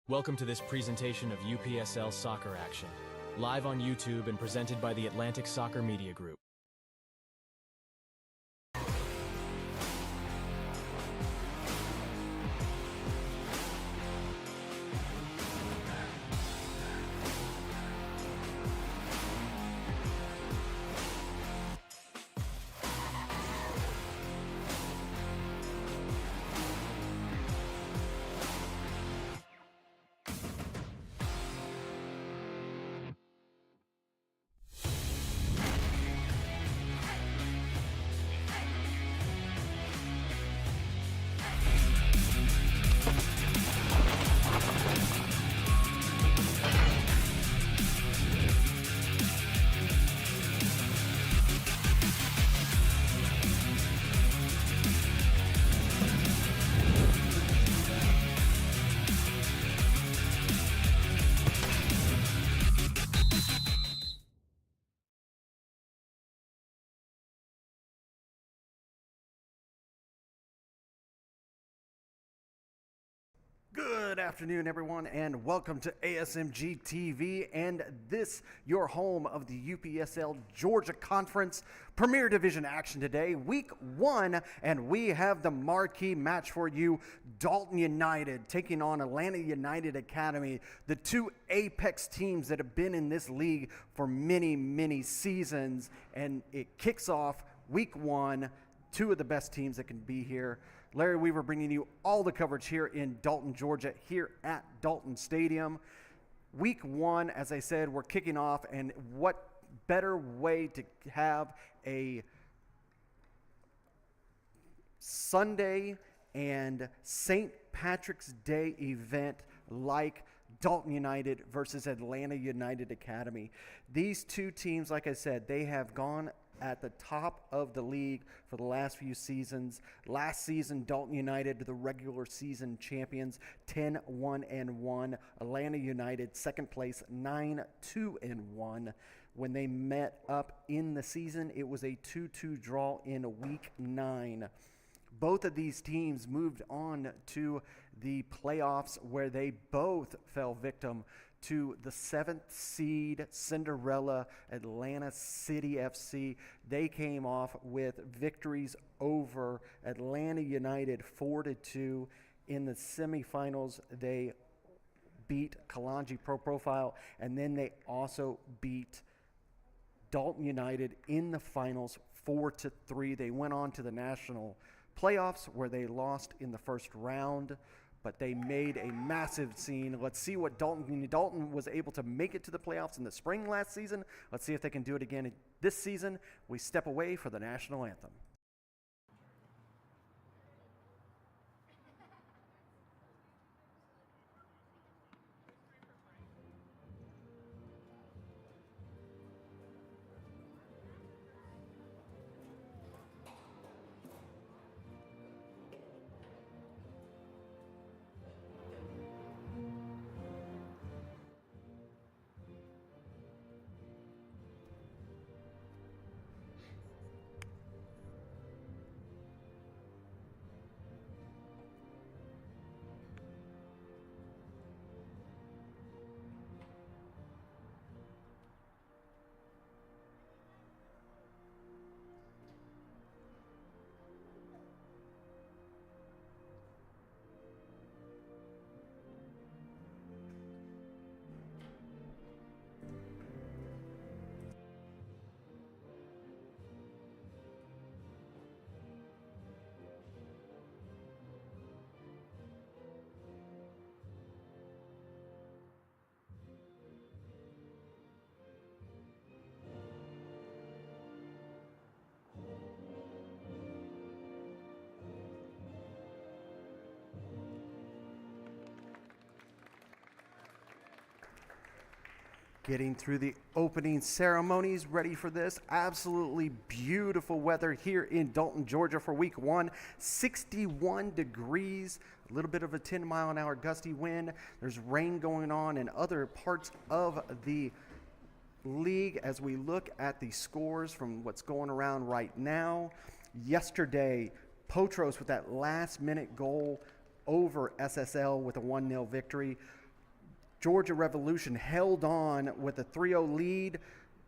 Welcome to this presentation of UPSL Soccer Action, live on YouTube and presented by the Atlantic Soccer Media Group. Good afternoon, everyone, and welcome to ASMG TV and this, your home of the UPSL Georgia Conference Premier Division action today, week 1, and we have the marquee match for you, Dalton United taking on Atlanta United Academy, the two apex teams that have been in this league for many, many seasons, and it kicks off week 1, two of the best teams that can be here. Larry Weaver bringing you all the coverage here in Dalton, Georgia, here at Dalton Stadium. Week 1, as I said, we're kicking off, and what better way to have a Sunday and St. Patrick's Day event like Dalton United versus Atlanta United Academy. These two teams, like I said, they have gone at the top of the league for the last few seasons. Last season, Dalton United, the regular season champions, 10-1-1. Atlanta United, second place, 9-2-1. When they met up in the season, it was a 2-2 draw in week 9. Both of these teams moved on to the playoffs where they both fell victim to the 7th seed Cinderella Atlanta City FC. They came off with victories over Atlanta United 4-2. In the semifinals, they beat Kalanji Pro Profile, and then they also beat Dalton United in the finals 4-3. They went on to the national playoffs where they lost in the first round, but they made a massive scene. Let's see what Dalton was able to make it to the playoffs in the spring last season. Let's see if they can do it again this season. We step away for the national anthem. Getting through the opening ceremonies, ready for this. Absolutely beautiful weather here in Dalton, Georgia for week 1. 61 degrees, a little bit of a 10-mile-an-hour gusty wind. There's rain going on in other parts of the league as we look at the scores from what's going around right now. Yesterday, Potros with that last-minute goal over SSL with a 1-0 victory. Georgia Revolution held on with a 3-0 lead.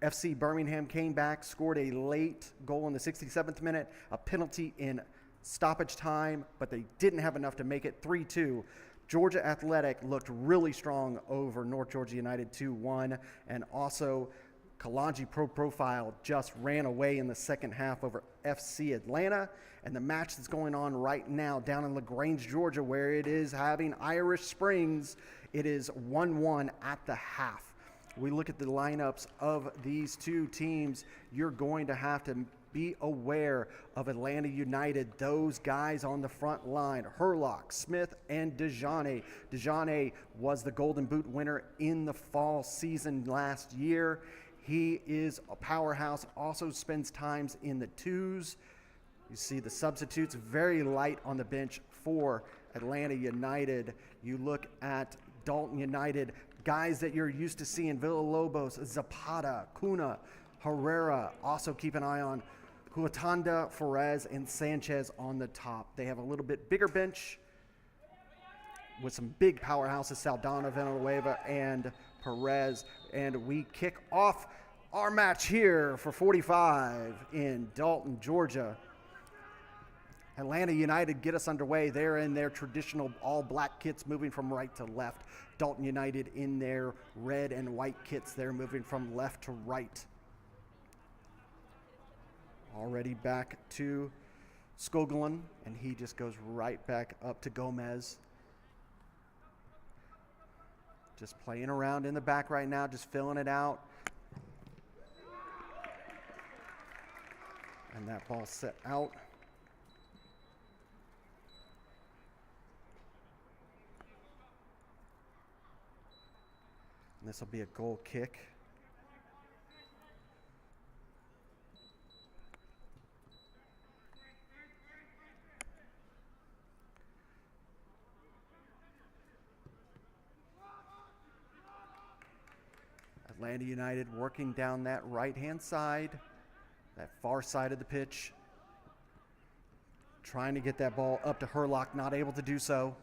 FC Birmingham came back, scored a late goal in the 67th minute, a penalty in stoppage time, but they didn't have enough to make it 3-2. Georgia Athletic looked really strong over North Georgia United 2-1, and also Kalanji Pro Profile just ran away in the second half over FC Atlanta. And the match that's going on right now down in LaGrange, Georgia, where it is having Irish Springs, it is 1-1 at the half. We look at the lineups of these two teams, you're going to have to be aware of Atlanta United, those guys on the front line, Herlock, Smith, and DeJohnny. DeJohnny was the Golden Boot winner in the fall season last year. He is a powerhouse, also spends times in the twos. You see the substitutes very light on the bench for Atlanta United. You look at Dalton United, guys that you're used to seeing, Villalobos, Zapata, Cunha, Herrera. Also keep an eye on Huatanda, Ferez, and Sanchez on the top. They have a little bit bigger bench with some big powerhouses, Saldana, Villanueva, and Perez. And we kick off our match here for 45 in Dalton, Georgia. Atlanta United get us underway. They're in their traditional all-black kits, moving from right to left. Dalton United in their red and white kits. They're moving from left to right. Already back to Skoglund, and he just goes right back up to Gomez. Just playing around in the back right now, just filling it out. And that ball set out. And this will be a goal kick. Atlanta United working down that right-hand side, that far side of the pitch, trying to get that ball up to Herlock, not able to do so.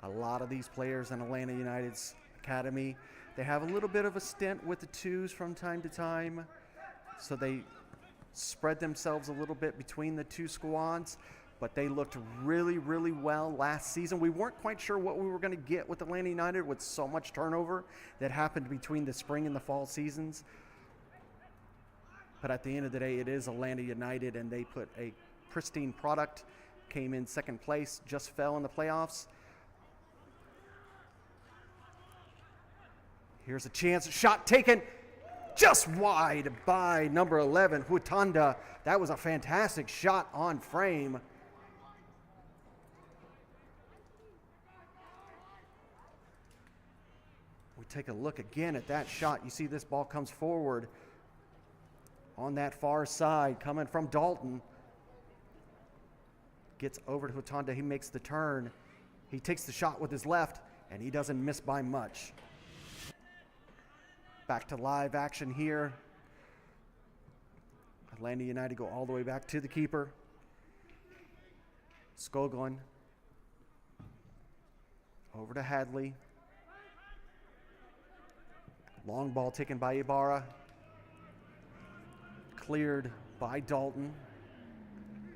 A lot of these players in Atlanta United's academy, they have a little bit of a stint with the twos from time to time, so they spread themselves a little bit between the two squads, but they looked really, really well last season. We weren't quite sure what we were going to get with Atlanta United with so much turnover that happened between the spring and the fall seasons. But at the end of the day, it is Atlanta United, and they put a pristine product, came in second place, just fell in the playoffs. Here's a chance, shot taken just wide by number 11, Huatanda. That was a fantastic shot on frame. We take a look again at that shot. You see this ball comes forward on that far side, coming from Dalton. Gets over to Huatanda, he makes the turn. He takes the shot with his left, and he doesn't miss by much. Back to live action here. Atlanta United go all the way back to the keeper. Skoglund. Over to Hadley. Long ball taken by Ibarra. Cleared by Dalton.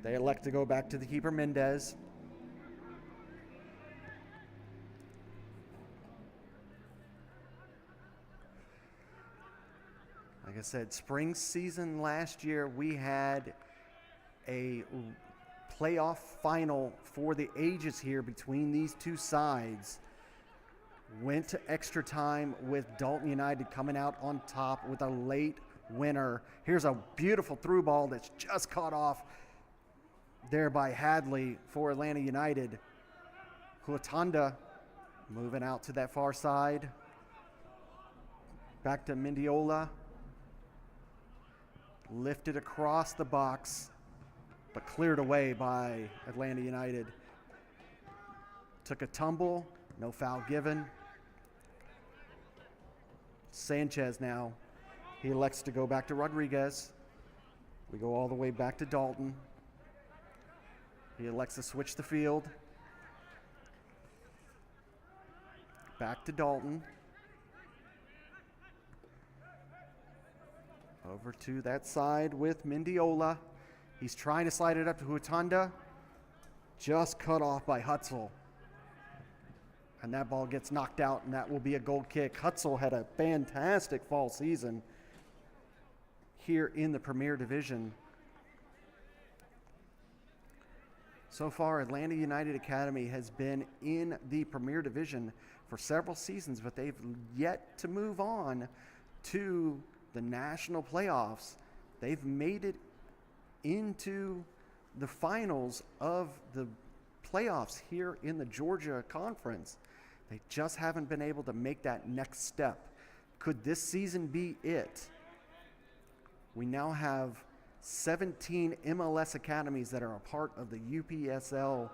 They elect to go back to the keeper, Mendez. Like I said, spring season last year, we had a playoff final for the ages here between these two sides. Went to extra time with Dalton United coming out on top with a late winner. Here's a beautiful through ball that's just caught off there by Hadley for Atlanta United. Huatanda moving out to that far side. Back to Mendiola. Lifted across the box, but cleared away by Atlanta United. Took a tumble, no foul given. Sanchez now, he elects to go back to Rodriguez. We go all the way back to Dalton. He elects to switch the field. Back to Dalton. Over to that side with Mendiola. He's trying to slide it up to Hutanda. Just cut off by Hutzel. And that ball gets knocked out, and that will be a goal kick. Hutzel had a fantastic fall season here in the Premier Division. So far, Atlanta United Academy has been in the Premier Division for several seasons, but they've yet to move on to the national playoffs. They've made it into the finals of the playoffs here in the Georgia Conference. They just haven't been able to make that next step. Could this season be it? We now have 17 MLS academies that are a part of the UPSL,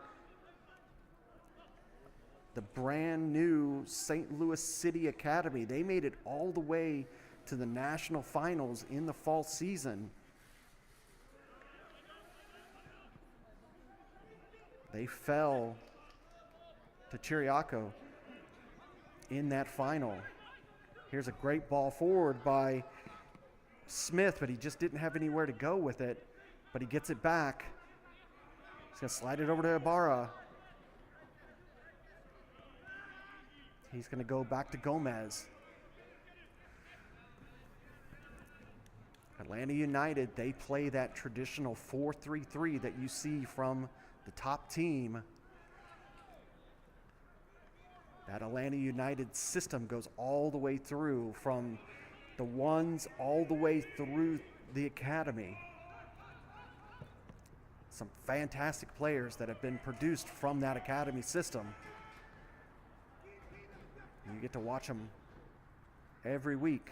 the brand new St. Louis City Academy. They made it all the way to the national finals in the fall season. They fell to Chiriaco in that final. Here's a great ball forward by Smith, but he just didn't have anywhere to go with it. But he gets it back. He's going to slide it over to Ibarra. He's going to go back to Gomez. Atlanta United, they play that traditional 4-3-3 that you see from the top team. That Atlanta United system goes all the way through from the ones all the way through the academy. Some fantastic players that have been produced from that academy system. You get to watch them every week.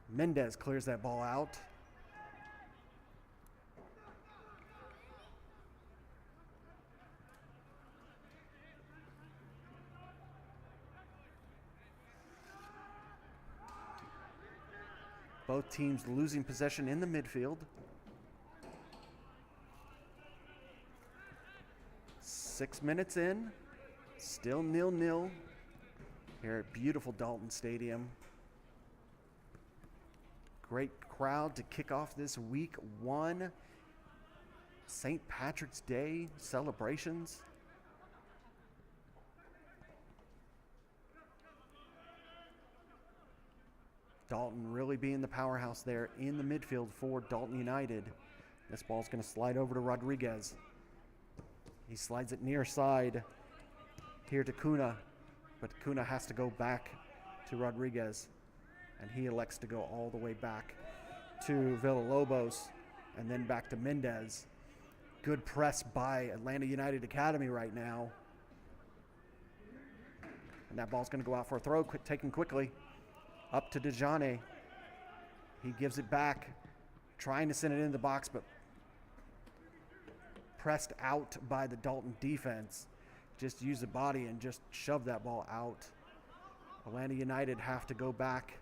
Mendez clears that ball out. Both teams losing possession in the midfield. 6 minutes in, still 0-0 here at beautiful Dalton Stadium. Great crowd to kick off this week 1 St. Patrick's Day celebrations. Dalton really being the powerhouse there in the midfield for Dalton United. This ball's going to slide over to Rodriguez. He slides it near side here to Cunha, but Cunha has to go back to Rodriguez, and he elects to go all the way back to Villalobos and then back to Mendez. Good press by Atlanta United Academy right now. And that ball's going to go out for a throw, taken quickly. Up to Dejane. He gives it back, trying to send it in the box, but pressed out by the Dalton defense. Just use the body and just shove that ball out. Atlanta United have to go back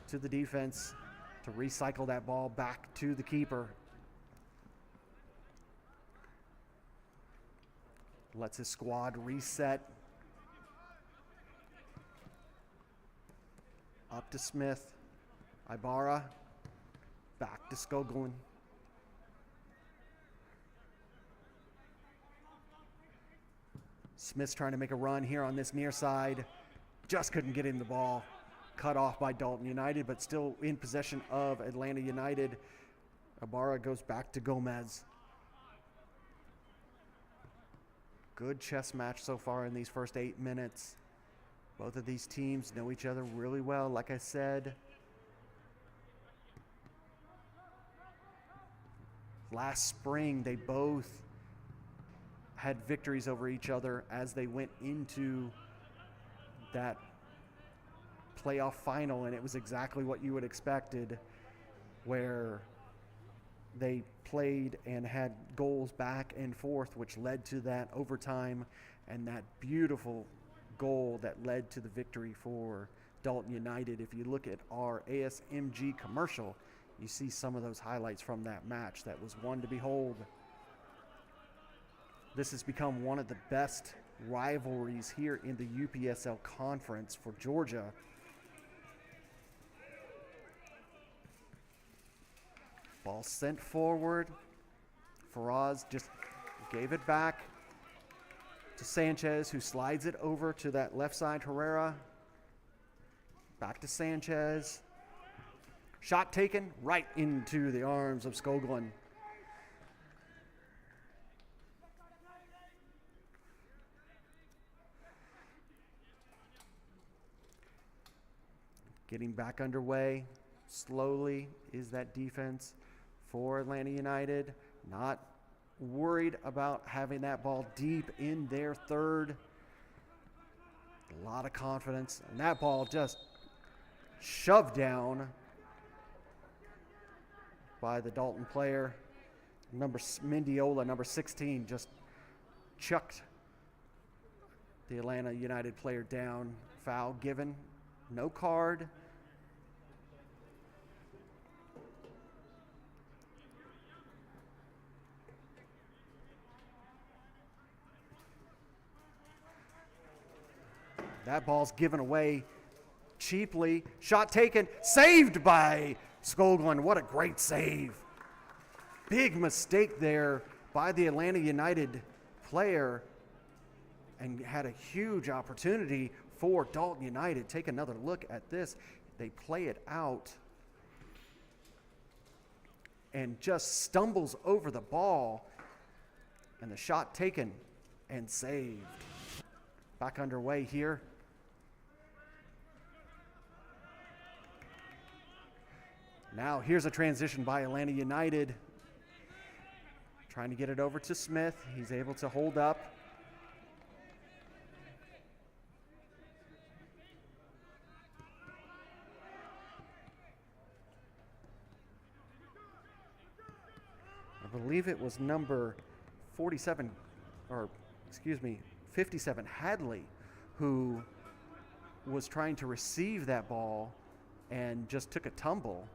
to the defense to recycle that ball back to the keeper. Lets his squad reset. Up to Smith. Ibarra. Back to Skoglund. Smith's trying to make a run here on this near side. Just couldn't get in the ball. Cut off by Dalton United, but still in possession of Atlanta United. Ibarra goes back to Gomez. Good chess match so far in these first 8 minutes. Both of these teams know each other really well, like I said. Last spring, they both had victories over each other as they went into that playoff final, and it was exactly what you would expected, where they played and had goals back and forth, which led to that overtime and that beautiful goal that led to the victory for Dalton United. If you look at our ASMG commercial, you see some of those highlights from that match. That was one to behold. This has become one of the best rivalries here in the UPSL conference for Georgia. Ball sent forward. Faraz just gave it back to Sanchez, who slides it over to that left side, Herrera. Back to Sanchez. Shot taken right into the arms of Skoglund. Getting back underway slowly is that defense for Atlanta United. Not worried about having that ball deep in their third. A lot of confidence. And that ball just shoved down by the Dalton player. Mendiola, number 16, just chucked the Atlanta United player down. Foul given. No card. That ball's given away cheaply. Shot taken, saved by Skoglund. What a great save. Big mistake there by the Atlanta United player, and had a huge opportunity for Dalton United. Take another look at this. They play it out and just stumbles over the ball, and the shot taken and saved. Back underway here. Now here's a transition by Atlanta United. Trying to get it over to Smith. He's able to hold up. I believe it was number 47, or excuse me, 57, Hadley, who was trying to receive that ball and just took a tumble.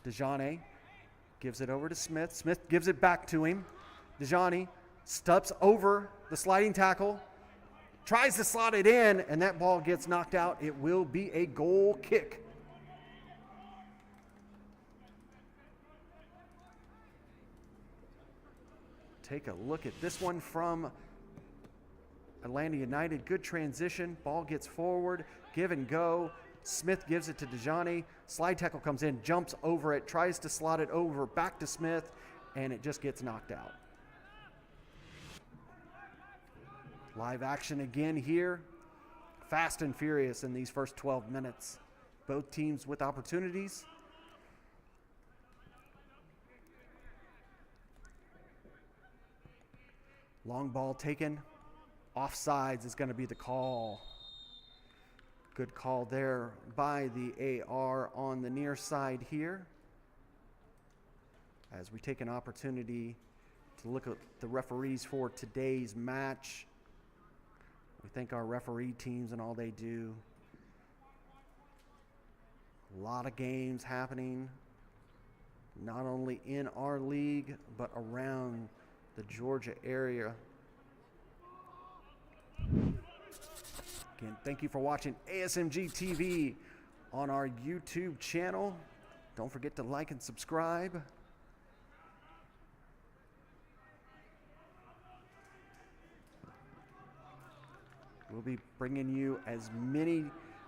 Dejani gives it over to Smith. Smith gives it back to him. Dejani steps over the sliding tackle, tries to slot it in, and that ball gets knocked out. It will be a goal kick. Take a look at this one from Atlanta United. Good transition. Ball gets forward. Give and go. Smith gives it to Dejani. Slide tackle comes in, jumps over it, tries to slot it over back to Smith, and it just gets knocked out. Live action again here. Fast and furious in these first 12 minutes. Both teams with opportunities. Long ball taken. Offsides is going to be the call. Good call there by the AR on the near side here. As we take an opportunity to look at the referees for today's match. We thank our referee teams and all they do. A lot of games happening, not only in our league, but around the Georgia area. Again, thank you for watching ASMG TV on our YouTube channel. Don't forget to like and subscribe. We'll be bringing you as many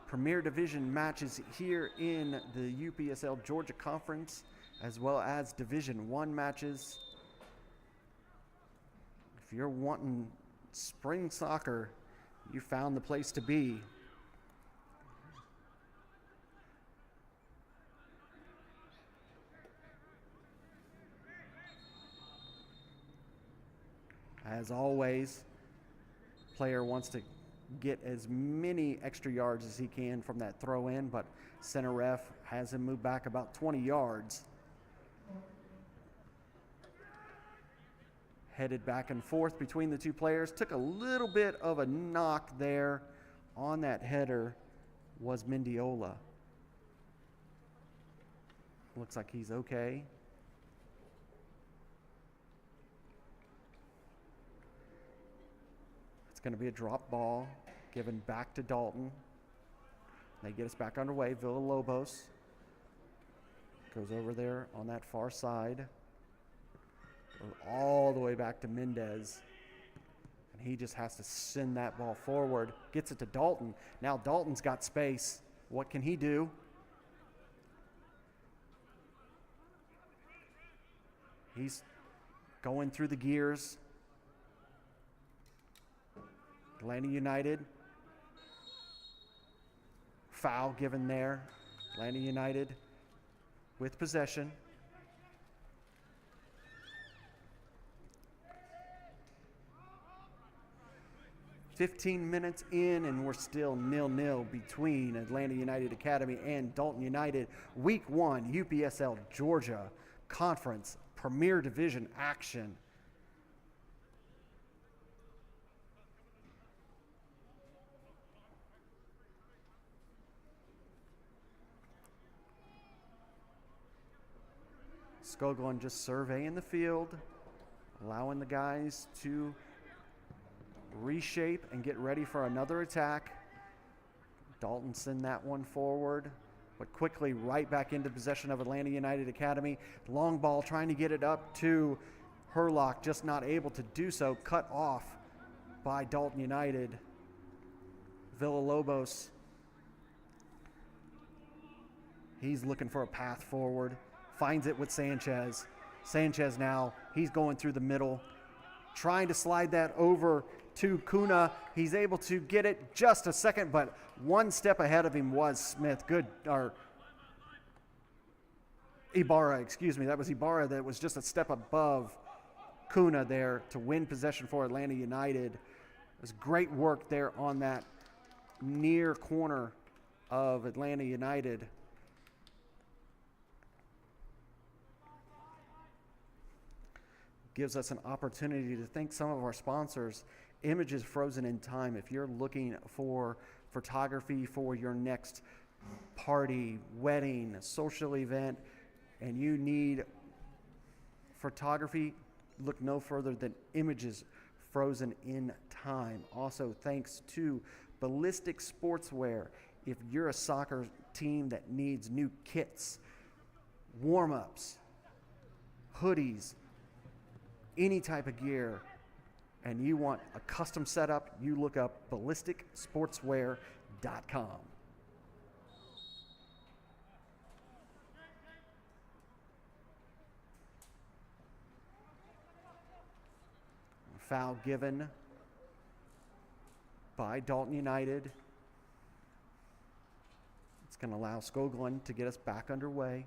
Premier Division matches here in the UPSL Georgia Conference, as well as Division I matches. If you're wanting spring soccer, you found the place to be. As always, player wants to get as many extra yards as he can from that throw in, but center ref has him move back about 20 yards. Headed back and forth between the two players. Took a little bit of a knock there on that header was Mendiola. Looks like he's okay. It's going to be a drop ball given back to Dalton. They get us back underway. Villalobos goes over there on that far side. All the way back to Mendez. And he just has to send that ball forward. Gets it to Dalton. Now Dalton's got space. What can he do? He's going through the gears. Atlanta United. Foul given there. Atlanta United with possession. "15 minutes in, and we're still 0-0 between Atlanta United Academy and Dalton United. Week 1, UPSL Georgia Conference Premier Division action. Skoglund just surveying the field, allowing the guys to reshape and get ready for another attack. Dalton send that one forward, but quickly right back into possession of Atlanta United Academy. Long ball trying to get it up to Herlock, just not able to do so. Cut off by Dalton United. Villalobos, he's looking for a path forward. Finds it with Sanchez. Sanchez now, he's going through the middle, trying to slide that over to Kuna. He's able to get it just a second, but one step ahead of him was Smith. Ibarra, excuse me. That was Ibarra that was just a step above Kuna there to win possession for Atlanta United. It was great work there on that near corner of Atlanta United. Gives us an opportunity to thank some of our sponsors. Images Frozen in Time. If you're looking for photography for your next party, wedding, social event, and you need photography, look no further than Images Frozen in Time. Also, thanks to Ballistic Sportswear. If you're a soccer team that needs new kits, warm-ups, hoodies, any type of gear, and you want a custom setup, you look up ballisticsportswear.com. Foul given by Dalton United. It's going to allow Skoglund to get us back underway.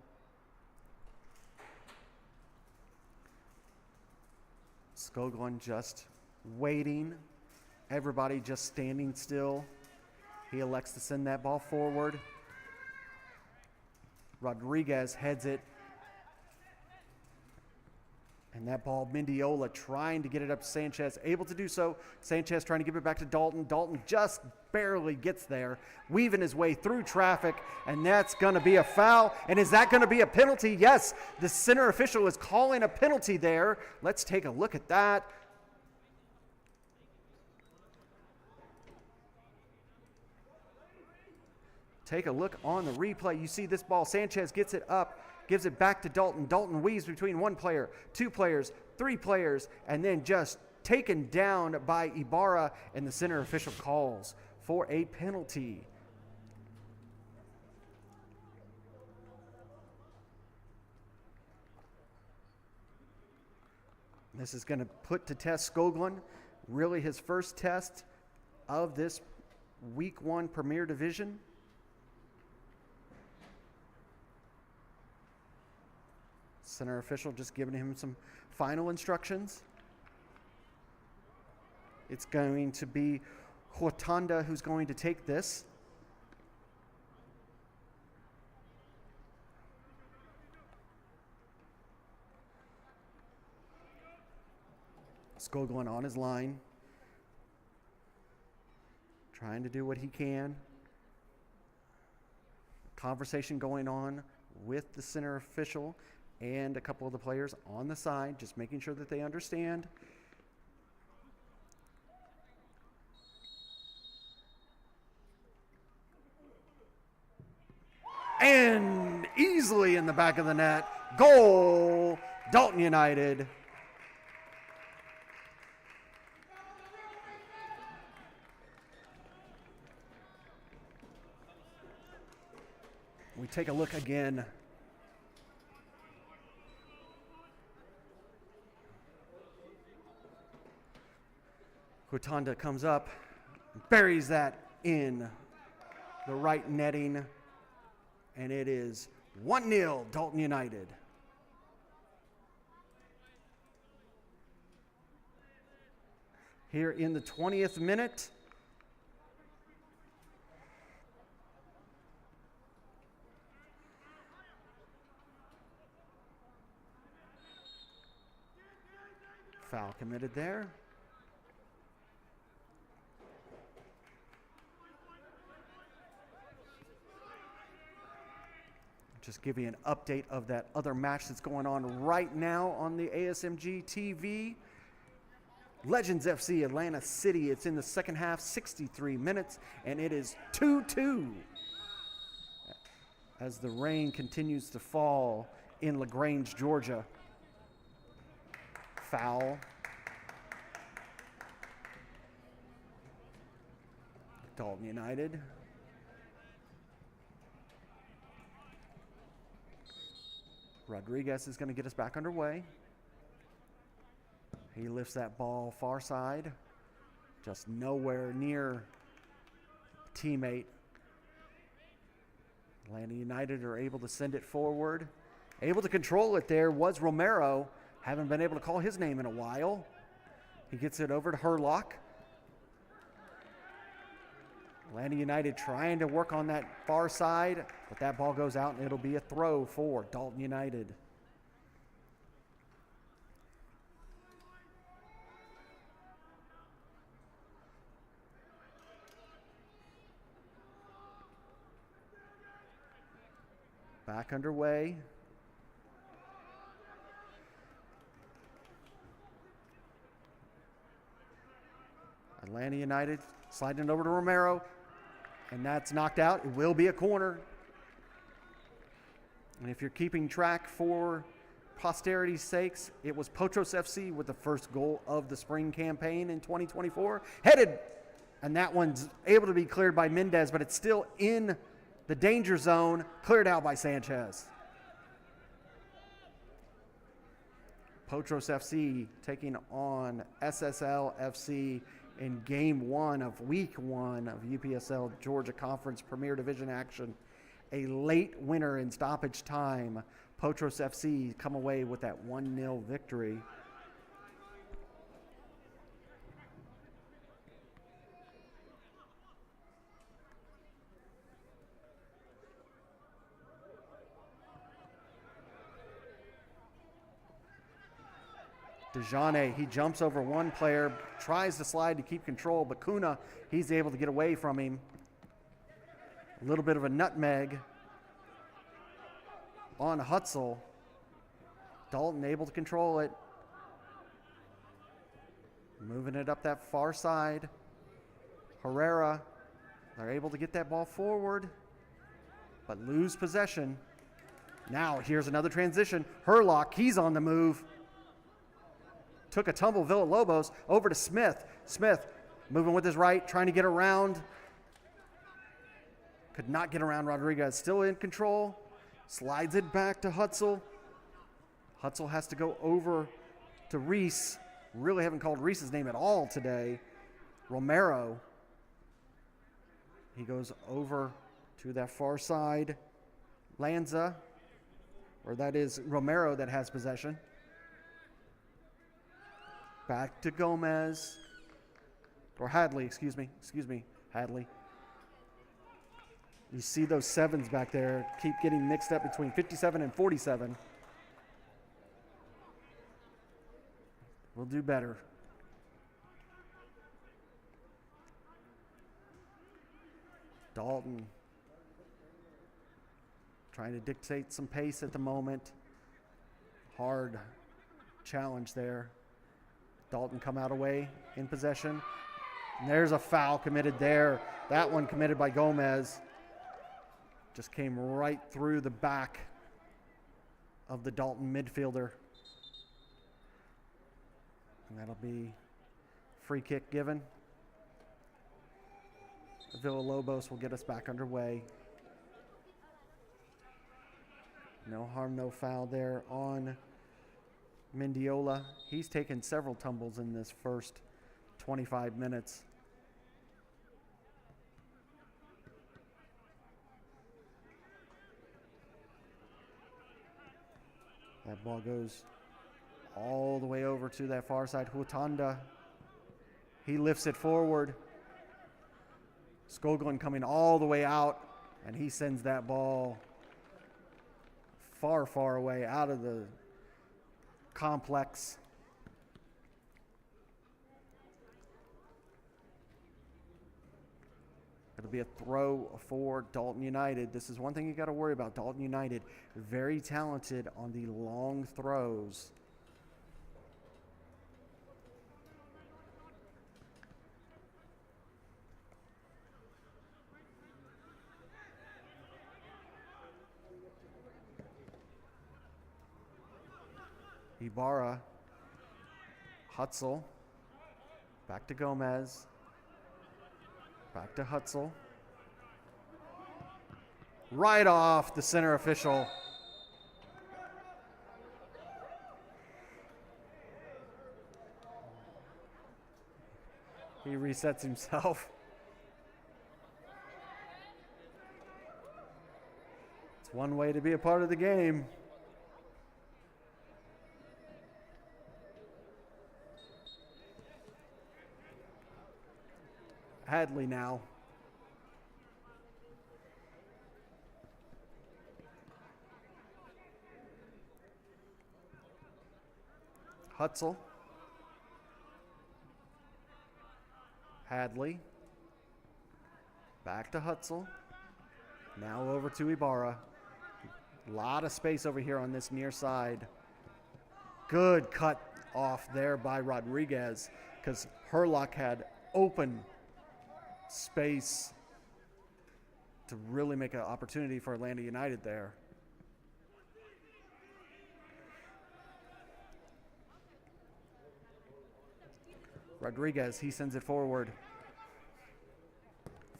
Skoglund just waiting. Everybody just standing still. He elects to send that ball forward. Rodriguez heads it. And that ball, Mendiola trying to get it up to Sanchez, able to do so. Sanchez trying to give it back to Dalton. Dalton just barely gets there, weaving his way through traffic, and that's going to be a foul. And is that going to be a penalty? Yes, the center official is calling a penalty there. Let's take a look at that. Take a look on the replay. You see this ball. Sanchez gets it up, gives it back to Dalton. Dalton weaves between one player, two players, three players, and then just taken down by Ibarra, and the center official calls for a penalty. This is going to put to test Skoglund, really his first test of this Week 1 Premier Division. Center official just giving him some final instructions. It's going to be Hortanda who's going to take this. Skoglund on his line, trying to do what he can. Conversation going on with the center official and a couple of the players on the side, just making sure that they understand. And easily in the back of the net. Goal, Dalton United. We take a look again. Quitanda comes up, buries that in the right netting, and it is 1-0 Dalton United. Here in the 20th minute, foul committed there. Just give you an update of that other match that's going on right now on the ASMG TV. Legends FC Atlanta City. It's in the second half, 63 minutes, and it is 2-2 as the rain continues to fall in LaGrange, Georgia. Foul. Dalton United. Rodriguez is going to get us back underway. He lifts that ball far side, just nowhere near teammate. Atlanta United are able to send it forward. Able to control it there was Romero. Haven't been able to call his name in a while. He gets it over to Herlock. Atlanta United trying to work on that far side, but that ball goes out and it'll be a throw for Dalton United. Back underway. Atlanta United sliding it over to Romero, and that's knocked out. It will be a corner. And if you're keeping track for posterity's sakes, it was Potros FC with the first goal of the spring campaign in 2024. Headed, and that one's able to be cleared by Mendez, but it's still in the danger zone, cleared out by Sanchez. Potros FC taking on SSL FC in game one of week one of UPSL Georgia Conference Premier Division action. A late winner in stoppage time. Potros FC come away with that 1-0 victory. DeJohne, he jumps over one player, tries to slide to keep control, but Kuna, he's able to get away from him. A little bit of a nutmeg on Hutzel. Dalton able to control it. Moving it up that far side. Herrera, they're able to get that ball forward, but lose possession. Now here's another transition. Herlock, he's on the move. Took a tumble, Villalobos, over to Smith. Smith moving with his right, trying to get around. Could not get around Rodriguez, still in control. Slides it back to Hutzel. Hutzel has to go over to Reese. Really haven't called Reese's name at all today. Romero. He goes over to that far side. Lanza, or that is Romero that has possession. Back to Gomez, or Hadley, excuse me, Hadley. You see those sevens back there keep getting mixed up between 57 and 47. We'll do better. Dalton trying to dictate some pace at the moment. Hard challenge there. Dalton come out away in possession. And there's a foul committed there. That one committed by Gomez. Just came right through the back of the Dalton midfielder. And that'll be free kick given. Villalobos will get us back underway. No harm, no foul there on Mendiola. He's taken several tumbles in this first 25 minutes. That ball goes all the way over to that far side. Hutanda, he lifts it forward. Skoglund coming all the way out, and he sends that ball far, far away out of the complex. It'll be a throw for Dalton United. This is one thing you got to worry about. Dalton United, very talented on the long throws. Ibarra, Hutzel, back to Gomez, back to Hutzel. Right off the center official. He resets himself. It's one way to be a part of the game. Hadley now. Hutzel. Hadley. Back to Hutzel. Now over to Ibarra. A lot of space over here on this near side. Good cut off there by Rodriguez because Herlock had open space to really make an opportunity for Atlanta United there. Rodriguez, he sends it forward.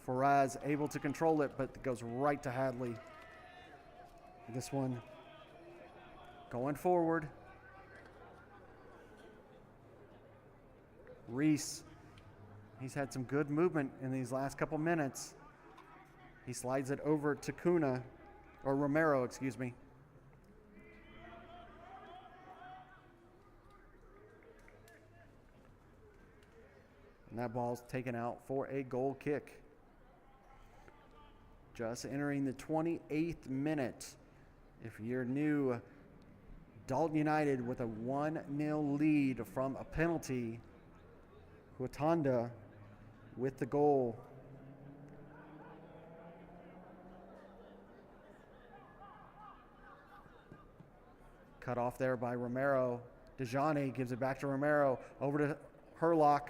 Faraz able to control it, but it goes right to Hadley. This one going forward. Reese, he's had some good movement in these last couple minutes. He slides it over to Kuna, or Romero, excuse me. And that ball's taken out for a goal kick. Just entering the 28th minute. If you're new, Dalton United with a 1-0 lead from a penalty. Hutanda with the goal. Cut off there by Romero. Dejani gives it back to Romero. Over to Herlock.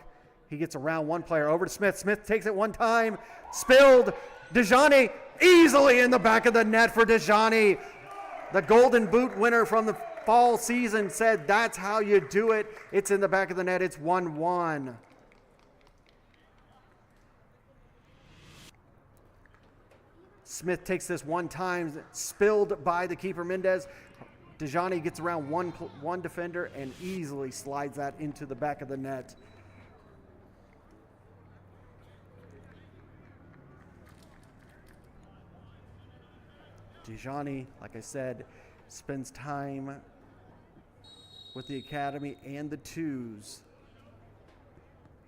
He gets around one player. Over to Smith. Smith takes it one time. Spilled. Dejani easily in the back of the net for Dejani. The Golden Boot winner from the fall season said that's how you do it. It's in the back of the net. It's 1-1. Smith takes this one time, spilled by the keeper Mendez. Dejani gets around one defender and easily slides that into the back of the net. Dejani, like I said, spends time with the academy and the twos.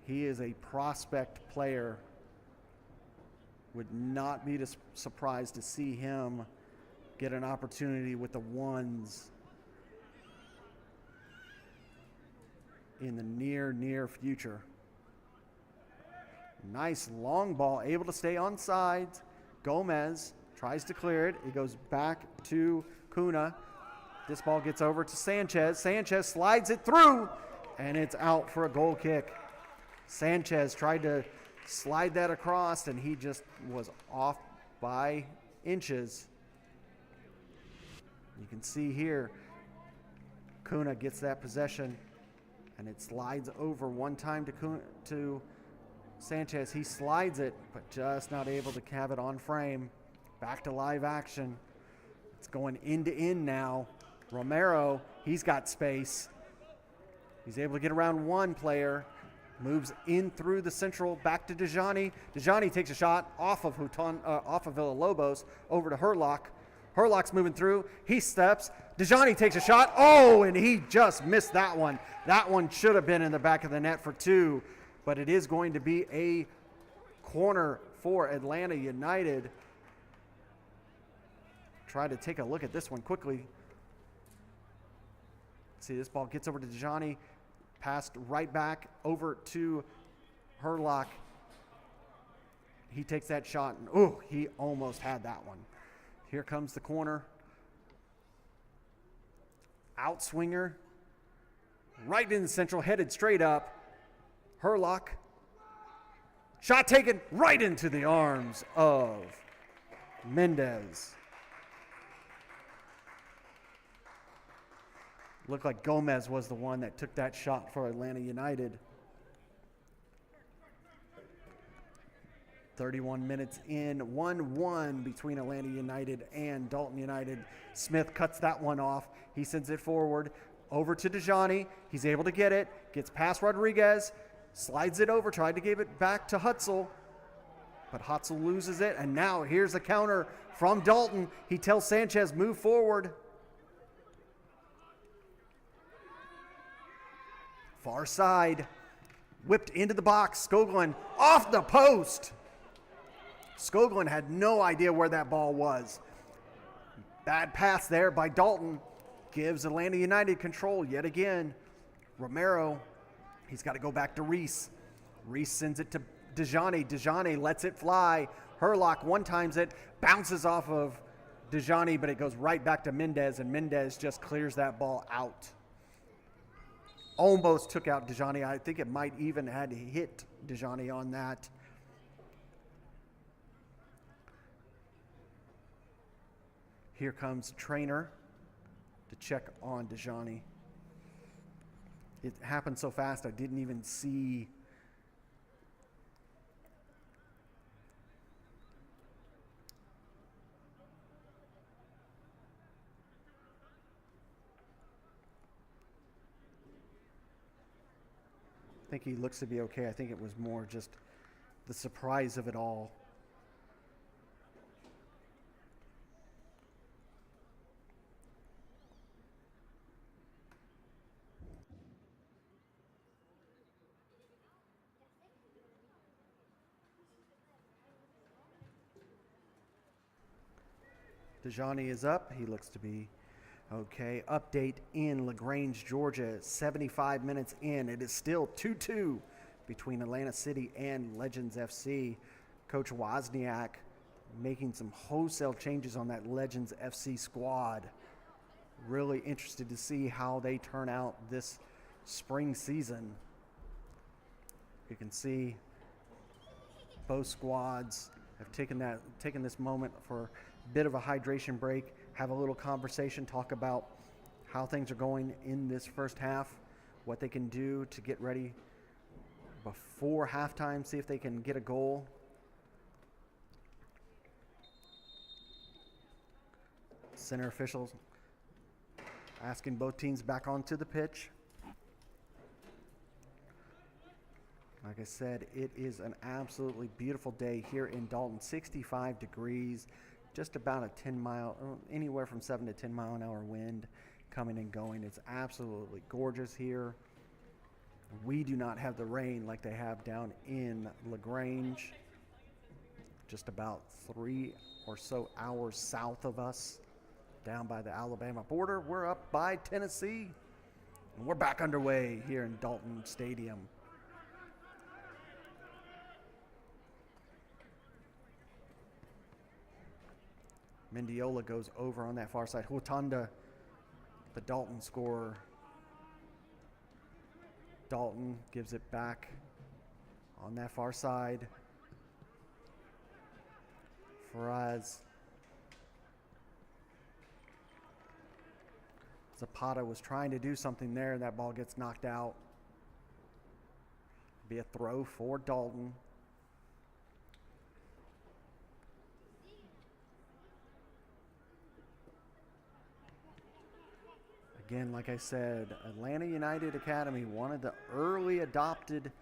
He is a prospect player. Would not be surprised to see him get an opportunity with the ones in the near future. Nice long ball, able to stay on sides. Gomez tries to clear it. It goes back to Kuna. This ball gets over to Sanchez. Sanchez slides it through, and it's out for a goal kick. Sanchez tried to slide that across, and he just was off by inches. You can see here, Kuna gets that possession, and it slides over one time to Sanchez. He slides it, but just not able to have it on frame. Back to live action. It's going end to end now. Romero, he's got space. He's able to get around one player. Moves in through the central, back to Dejani. Dejani takes a shot off of Villalobos over to Herlock. Herlock's moving through. He steps. Dejani takes a shot. Oh, and he just missed that one. That one should have been in the back of the net for two, but it is going to be a corner for Atlanta United. Try to take a look at this one quickly. See, this ball gets over to Dejani. Passed right back over to Herlock. He takes that shot, and oh, he almost had that one. Here comes the corner. Outswinger. Right in the central, headed straight up. Herlock. Shot taken right into the arms of Mendez. Looked like Gomez was the one that took that shot for Atlanta United. 31 minutes in, 1-1 between Atlanta United and Dalton United. Smith cuts that one off. He sends it forward over to Dejani. He's able to get it, gets past Rodriguez, slides it over, tried to give it back to Hutzel, but Hutzel loses it, and now here's a counter from Dalton. He tells Sanchez, move forward. Far side, whipped into the box. Skoglund off the post. Skoglund had no idea where that ball was. Bad pass there by Dalton. Gives Atlanta United control yet again. Romero, he's got to go back to Reese. Reese sends it to Dejani. Dejani lets it fly. Herlock one-times it, bounces off of Dejani, but it goes right back to Mendez, and Mendez just clears that ball out. Almost took out Dejani. I think it might even had hit Dejani on that. Here comes Trainer to check on Dejani. It happened so fast I didn't even see. I think he looks to be okay. I think it was more just the surprise of it all. Dejani is up. He looks to be okay. Update in LaGrange, Georgia. 75 minutes in. It is still 2-2 between Atlanta City and Legends FC. Coach Wozniak making some wholesale changes on that Legends FC squad. Really interested to see how they turn out this spring season. You can see both squads have taken this moment for a bit of a hydration break, have a little conversation, talk about how things are going in this first half, what they can do to get ready before halftime, see if they can get a goal. Center officials asking both teams back onto the pitch. Like I said, it is an absolutely beautiful day here in Dalton. 65 degrees, just about a 10 mile, anywhere from 7 to 10 mile an hour wind coming and going. It's absolutely gorgeous here. We do not have the rain like they have down in LaGrange, just about 3 or so hours south of us, down by the Alabama border. We're up by Tennessee, and we're back underway here in Dalton Stadium. Mendiola goes over on that far side. Hutanda, the Dalton scorer. Dalton gives it back on that far side. Faraz Zapata was trying to do something there, and that ball gets knocked out. Be a throw for Dalton. Again, like I said, Atlanta United Academy, one of the early adopted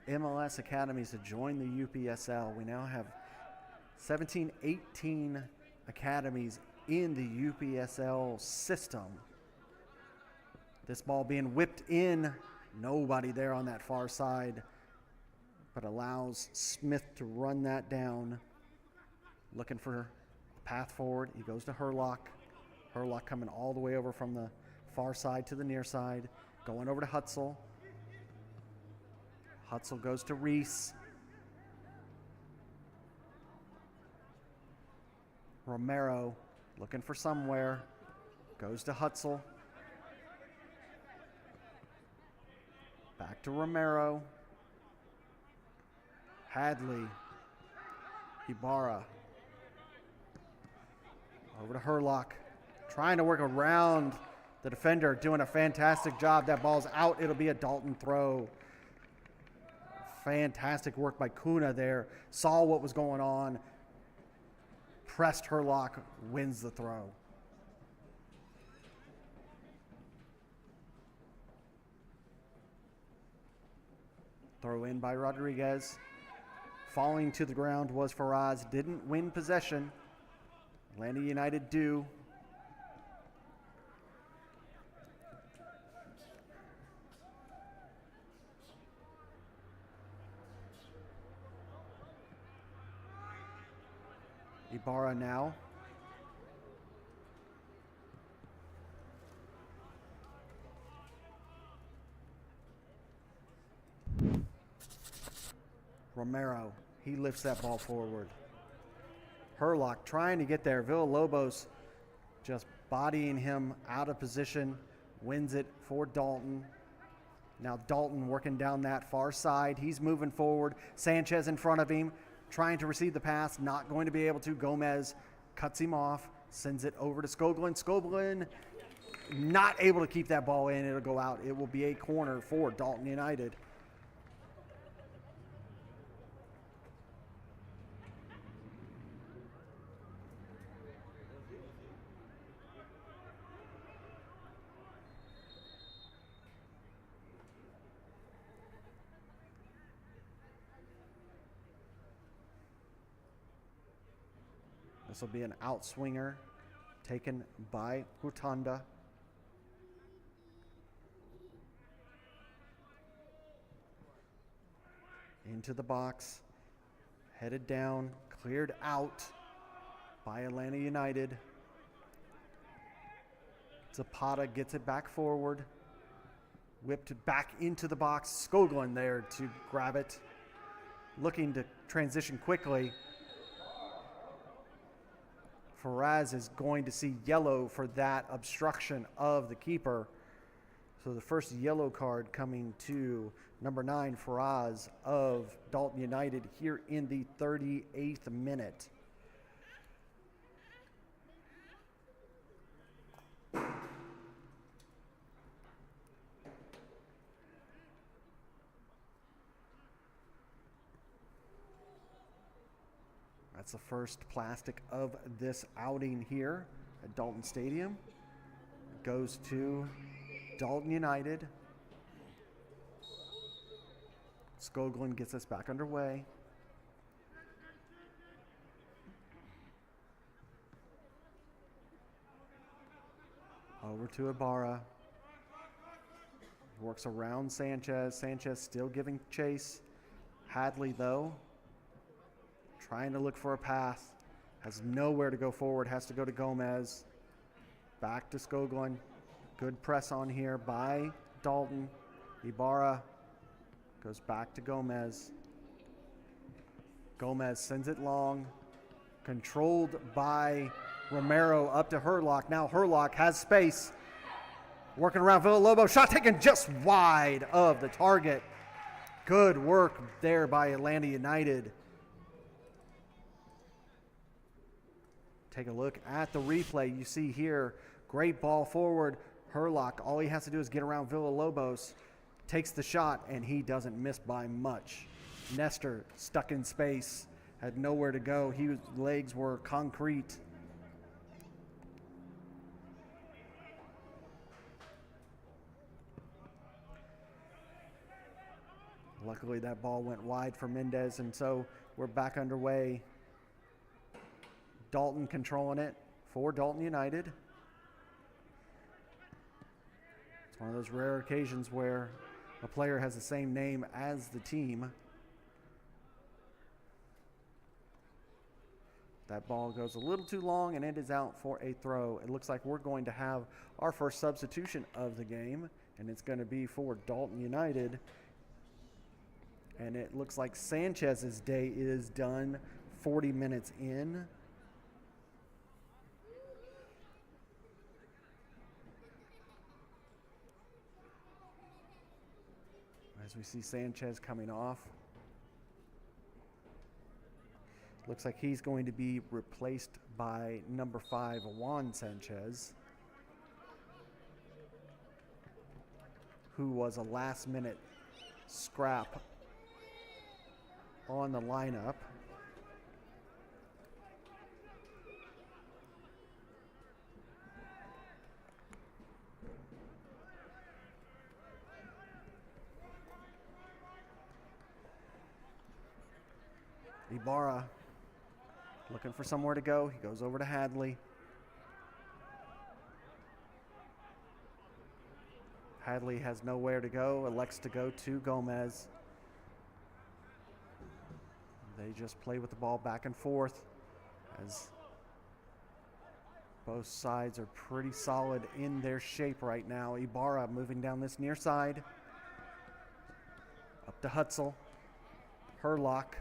MLS academies to join the UPSL. We now have 17, 18 academies in the UPSL system. This ball being whipped in, nobody there on that far side, but allows Smith to run that down. Looking for a path forward. He goes to Herlock. Herlock coming all the way over from the far side to the near side. Going over to Hutzel. Hutzel goes to Reese. Romero looking for somewhere. Goes to Hutzel. Back to Romero. Hadley. Ibarra. Over to Herlock. Trying to work around the defender. Doing a fantastic job. That ball's out. It'll be a Dalton throw. Fantastic work by Kuna there. Saw what was going on. Pressed Herlock. Wins the throw. Throw in by Rodriguez. Falling to the ground was Faraz. Didn't win possession. Atlanta United do. Ibarra now. Romero, he lifts that ball forward. Herlock trying to get there. Villalobos just bodying him out of position. Wins it for Dalton. Now Dalton working down that far side. He's moving forward. Sanchez in front of him, trying to receive the pass. Not going to be able to. Gomez cuts him off. Sends it over to Skoglund. Skoglund not able to keep that ball in. It'll go out. It will be a corner for Dalton United. This will be an outswinger taken by Hurtanda. Into the box. Headed down. Cleared out by Atlanta United. Zapata gets it back forward. Whipped back into the box. Skoglund there to grab it. Looking to transition quickly. Faraz is going to see yellow for that obstruction of the keeper. So the first yellow card coming to number 9, Faraz of Dalton United here in the 38th minute. That's the first plastic of this outing here at Dalton Stadium. It goes to Dalton United. Skoglund gets us back underway. Over to Ibarra. Works around Sanchez. Sanchez still giving chase. Hadley, though, trying to look for a path. Has nowhere to go forward. Has to go to Gomez. Back to Skoglund. Good press on here by Dalton. Ibarra goes back to Gomez. Gomez sends it long. Controlled by Romero up to Herlock. Now Herlock has space. Working around Villalobos. Shot taken just wide of the target. Good work there by Atlanta United. Take a look at the replay. You see here, great ball forward. Herlock, all he has to do is get around Villalobos, takes the shot, and he doesn't miss by much. Nestor, stuck in space, had nowhere to go. His legs were concrete. Luckily, that ball went wide for Mendez, and so we're back underway. Dalton controlling it for Dalton United. It's one of those rare occasions where a player has the same name as the team. That ball goes a little too long, and it is out for a throw. It looks like we're going to have our first substitution of the game, and it's going to be for Dalton United. And it looks like Sanchez's day is done 40 minutes in. As we see Sanchez coming off. Looks like he's going to be replaced by number 5, Juan Sanchez, who was a last-minute scrap on the lineup. Ibarra looking for somewhere to go. He goes over to Hadley. Hadley has nowhere to go, elects to go to Gomez. They just play with the ball back and forth as both sides are pretty solid in their shape right now. Ibarra moving down this near side. Up to Hutzel. Herlock.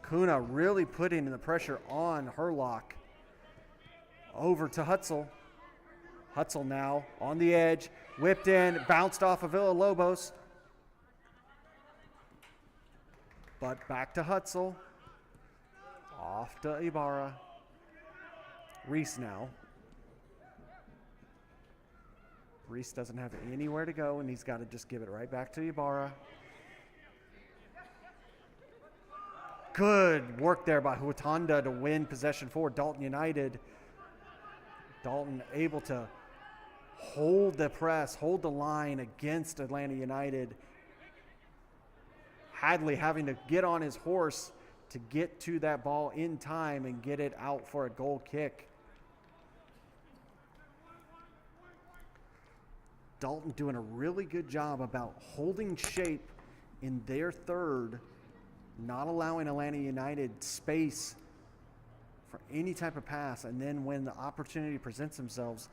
Kuna really putting the pressure on Herlock. Over to Hutzel. Hutzel now on the edge. Whipped in, bounced off of Villalobos. But back to Hutzel. Off to Ibarra. Reese now. Reese doesn't have anywhere to go, and he's got to just give it right back to Ibarra. Good work there by Hutanda to win possession for Dalton United. Dalton able to hold the press, hold the line against Atlanta United. Hadley having to get on his horse to get to that ball in time and get it out for a goal kick. Dalton doing a really good job about holding shape in their third, not allowing Atlanta United space for any type of pass, and then when the opportunity presents themselves,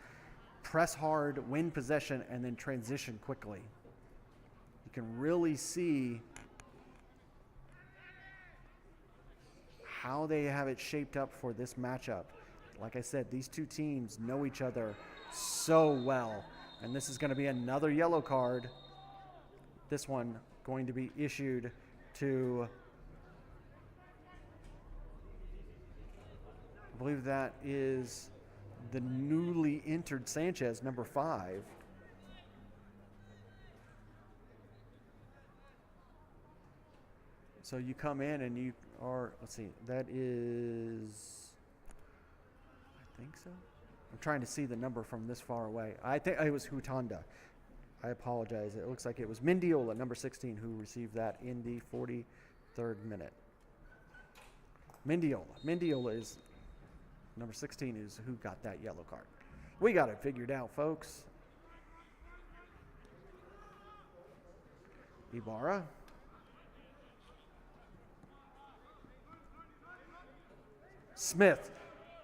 press hard, win possession, and then transition quickly. You can really see how they have it shaped up for this matchup. Like I said, these two teams know each other so well, and this is going to be another yellow card. This one going to be issued to, I believe that is the newly entered Sanchez, number 5. So you come in and you are, let's see, that is, I think so. I'm trying to see the number from this far away. I think it was Hutanda. I apologize. It looks like it was Mendiola, number 16, who received that in the 43rd minute. Mendiola is number 16 is who got that yellow card. We got it figured out, folks. Ibarra. Smith.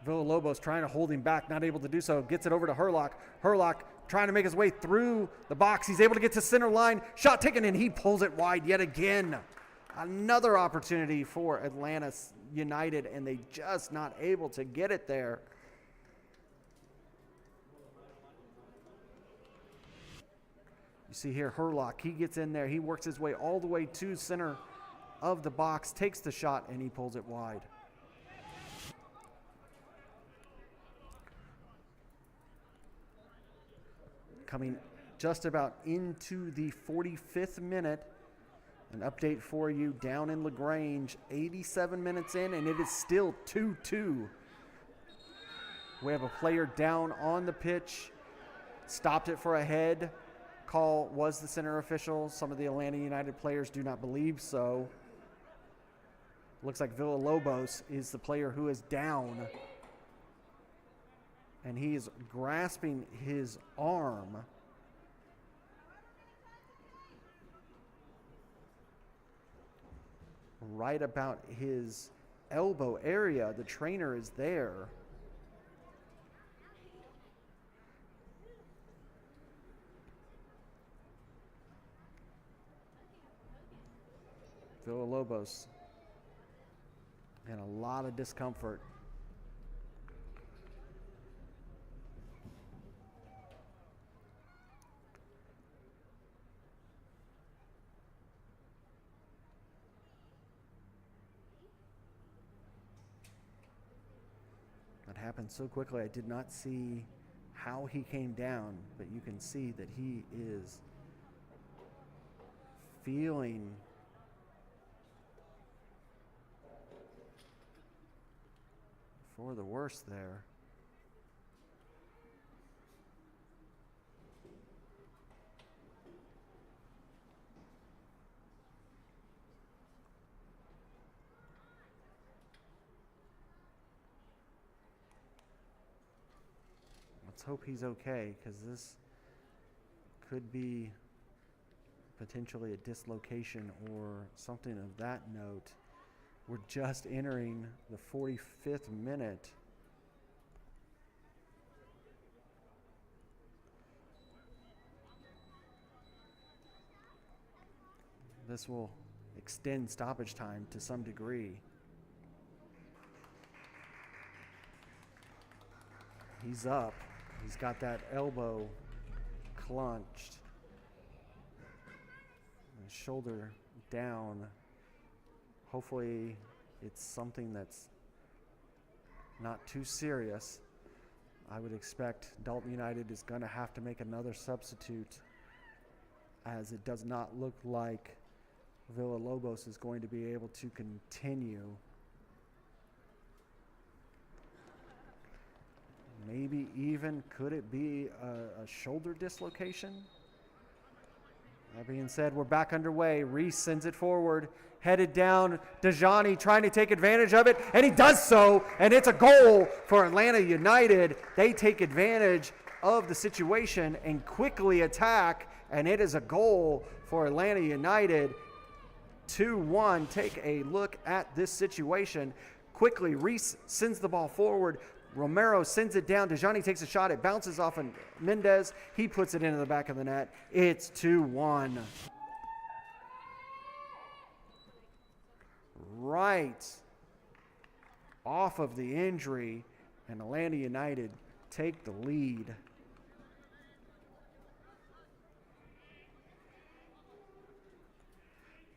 Villalobos trying to hold him back, not able to do so. Gets it over to Herlock. Herlock trying to make his way through the box. He's able to get to center line. Shot taken, and he pulls it wide yet again. Another opportunity for Atlanta United, and they just not able to get it there. You see here Herlock, he gets in there. He works his way all the way to center of the box, takes the shot, and he pulls it wide. coming just about into the 45th minute. An update for you down in LaGrange, 87 minutes in, and it is still 2-2. We have a player down on the pitch, stopped it for a head. Call was the center official. Some of the Atlanta United players do not believe so. Looks like Villalobos is the player who is down, and he is grasping his arm. Right about his elbow area. The trainer is there. Villalobos in a lot of discomfort. That happened so quickly. I did not see how he came down, but you can see that he is feeling for the worst there. Let's hope he's okay, because this could be potentially a dislocation or something of that note. We're just entering the 45th minute. This will extend stoppage time to some degree. He's up. He's got that elbow clenched. His shoulder down. Hopefully it's something that's not too serious. I would expect Dalton United is going to have to make another substitute, as it does not look like Villalobos is going to be able to continue. Maybe even, could it be a shoulder dislocation? That being said, we're back underway. Reese sends it forward, headed down. Dejani trying to take advantage of it, and he does so, and it's a goal for Atlanta United. They take advantage of the situation and quickly attack, and it is a goal for Atlanta United. 2-1. Take a look at this situation. Quickly, Reese sends the ball forward. Romero sends it down. Dejani takes a shot. It bounces off of Mendez. He puts it into the back of the net. It's 2-1. Right off of the injury, and Atlanta United take the lead.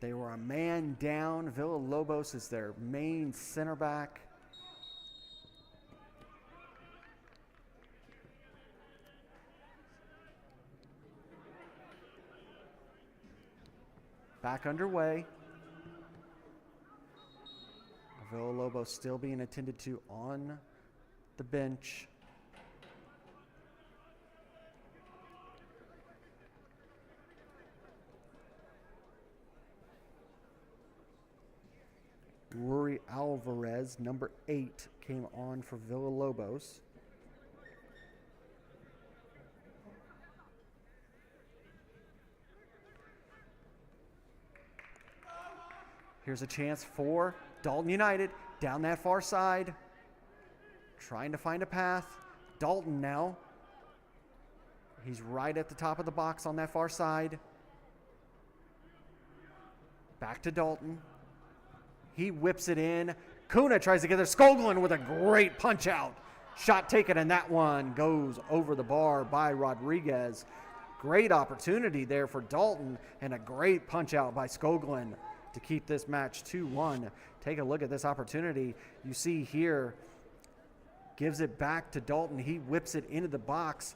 They were a man down. Villalobos is their main center back. Back underway. Villalobos still being attended to on the bench. Rory Alvarez, number 8, came on for Villalobos. Here's a chance for Dalton United down that far side, trying to find a path. Dalton now. He's right at the top of the box on that far side. Back to Dalton. He whips it in. Kuna tries to get there. Skoglund with a great punch out. Shot taken, and that one goes over the bar by Rodriguez. Great opportunity there for Dalton, and a great punch out by Skoglund to keep this match 2-1. Take a look at this opportunity. You see here, gives it back to Dalton. He whips it into the box,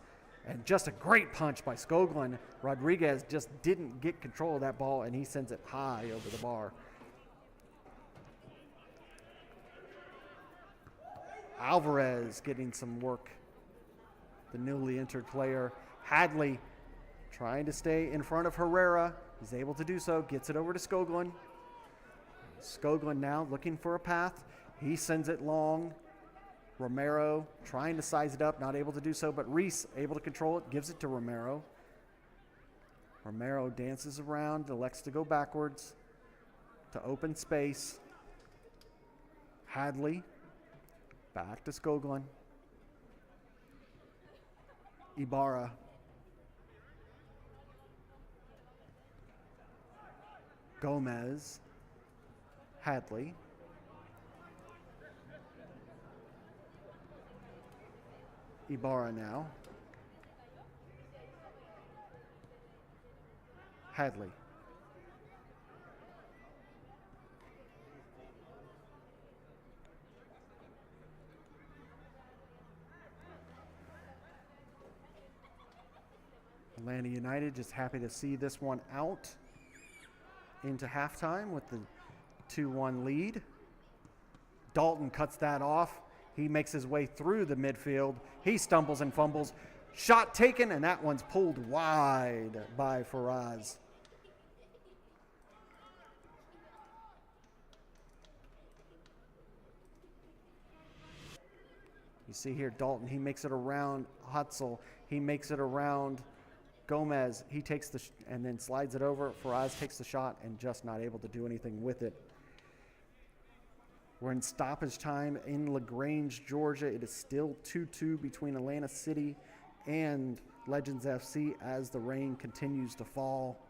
And just a great punch by Skoglund. Rodriguez just didn't get control of that ball, and he sends it high over the bar. Alvarez getting some work, the newly entered player. Hadley trying to stay in front of Herrera. He's able to do so, gets it over to Skoglund. Skoglund now looking for a path. He sends it long. Romero trying to size it up, not able to do so, but Reese able to control it, gives it to Romero. Romero dances around, elects to go backwards to open space. Hadley back to Skoglund. Ibarra. Gomez. Hadley. Ibarra now. Hadley. Atlanta United just happy to see this one out into halftime with the 2-1 lead. Dalton cuts that off. He makes his way through the midfield. He stumbles and fumbles. Shot taken, and that one's pulled wide by Faraz. You see here Dalton, he makes it around Hutzel. He makes it around Gomez. He takes the and then slides it over. Faraz takes the shot and just not able to do anything with it. We're in stoppage time in LaGrange, Georgia. It is still 2-2 between Atlanta City and Legends FC as the rain continues to fall.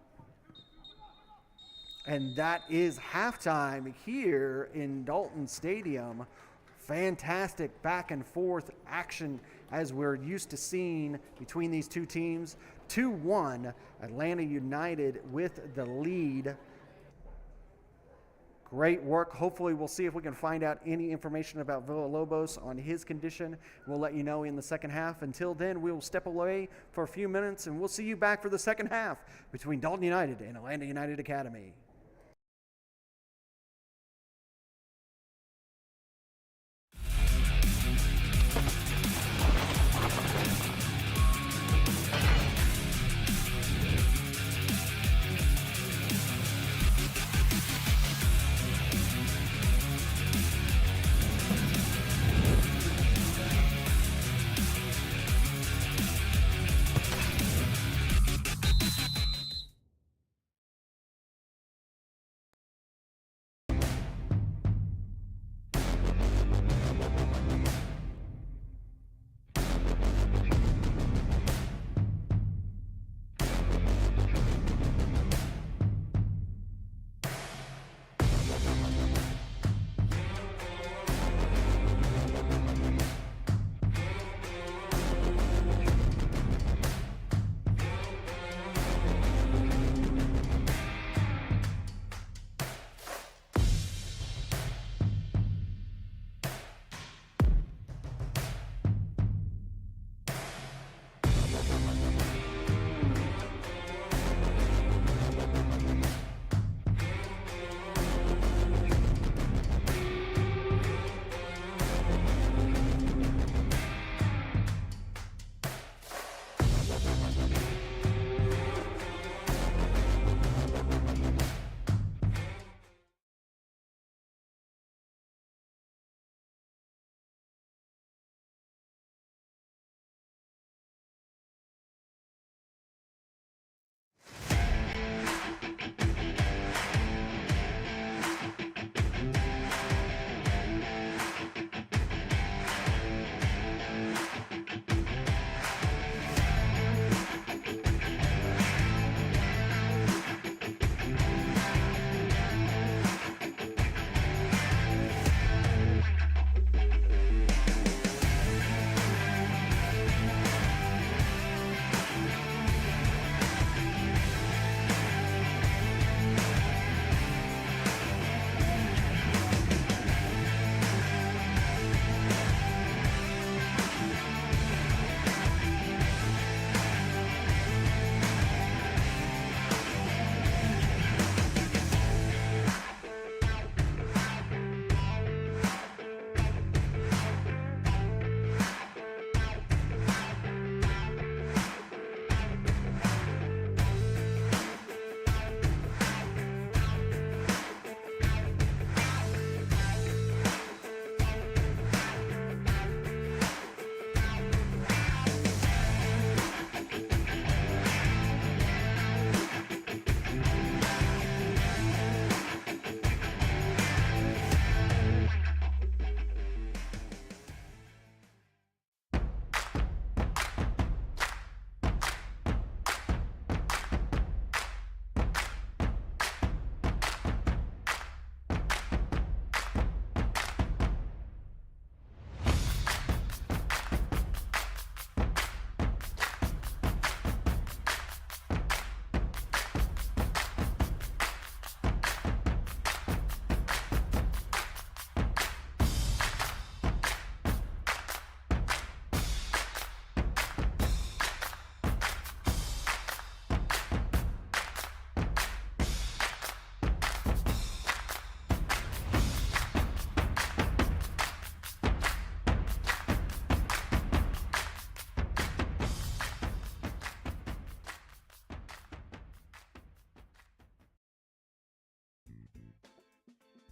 And that is halftime here in Dalton Stadium. Fantastic back and forth action as we're used to seeing between these two teams. 2-1, Atlanta United with the lead. Great work. Hopefully we'll see if we can find out any information about Villalobos on his condition. We'll let you know in the second half. Until then, we will step away for a few minutes, and we'll see you back for the second half between Dalton United and Atlanta United Academy.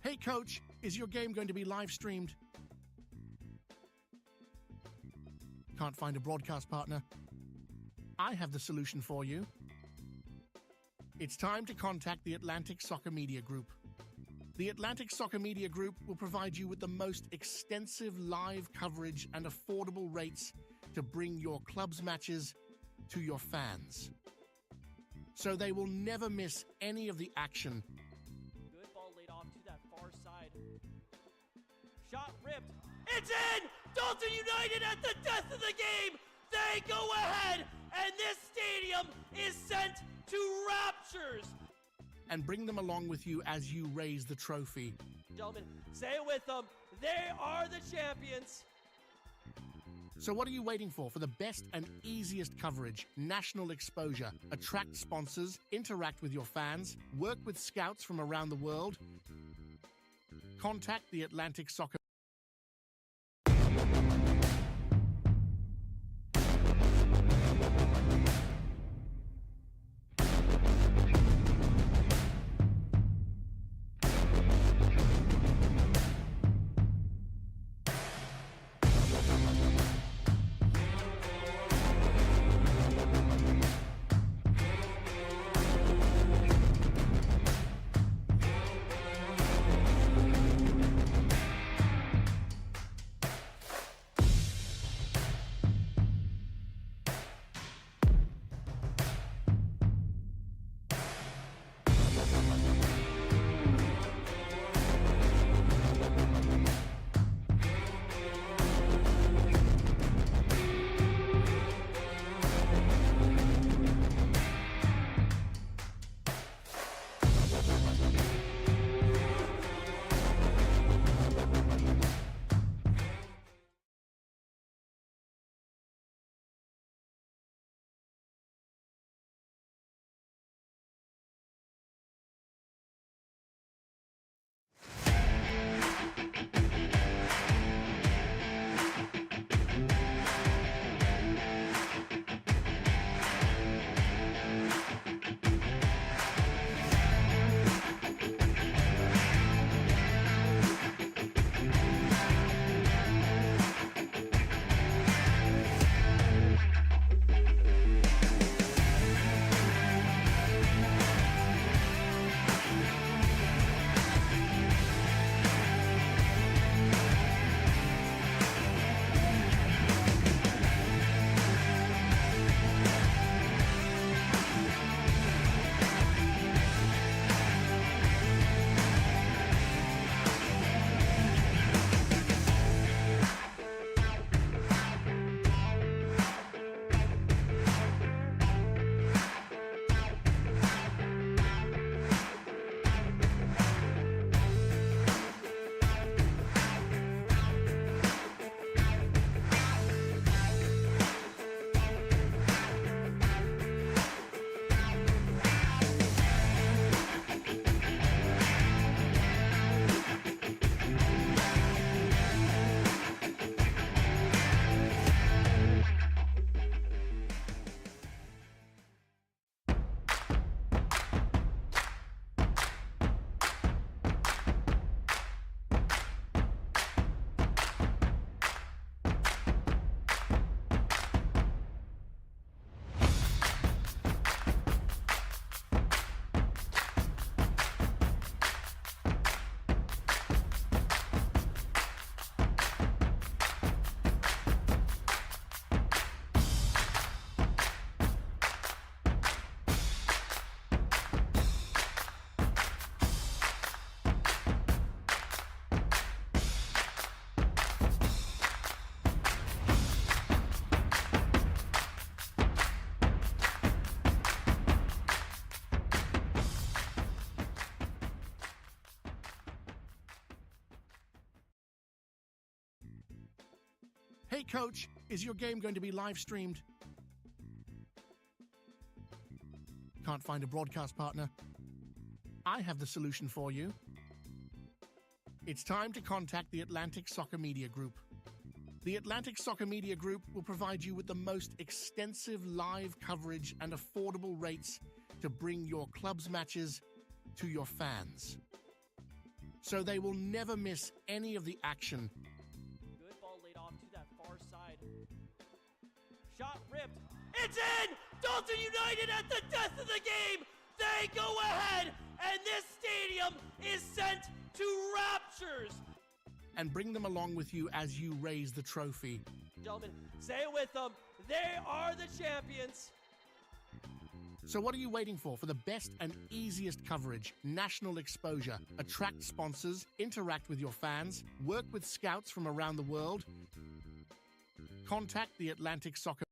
Hey coach, is your game going to be live streamed? Can't find a broadcast partner? I have the solution for you. It's time to contact the Atlantic Soccer Media Group. The Atlantic Soccer Media Group will provide you with the most extensive live coverage and affordable rates to bring your club's matches to your fans. So they will never miss any of the action. Good ball laid off to that far side. Shot ripped. It's in! Dalton United at the death of the game! They go ahead, and this stadium is sent to raptures! And bring them along with you as you raise the trophy. Gentlemen, say it with them. They are the champions. So what are you waiting for? For the best and easiest coverage, national exposure, attract sponsors, interact with your fans, work with scouts from around the world? Contact the Atlantic Soccer. Hey coach, is your game going to be live streamed? Can't find a broadcast partner? I have the solution for you. It's time to contact the Atlantic Soccer Media Group. The Atlantic Soccer Media Group will provide you with the most extensive live coverage and affordable rates to bring your club's matches to your fans. so they will never miss any of the action. Good ball laid off to that far side. Shot ripped. It's in! Dalton United at the death of the game! They go ahead, and this stadium is sent to raptures! And bring them along with you as you raise the trophy. Gentlemen, say it with them. They are the champions. So what are you waiting for? For the best and easiest coverage, national exposure, attract sponsors, interact with your fans, work with scouts from around the world? Contact the Atlantic Soccer.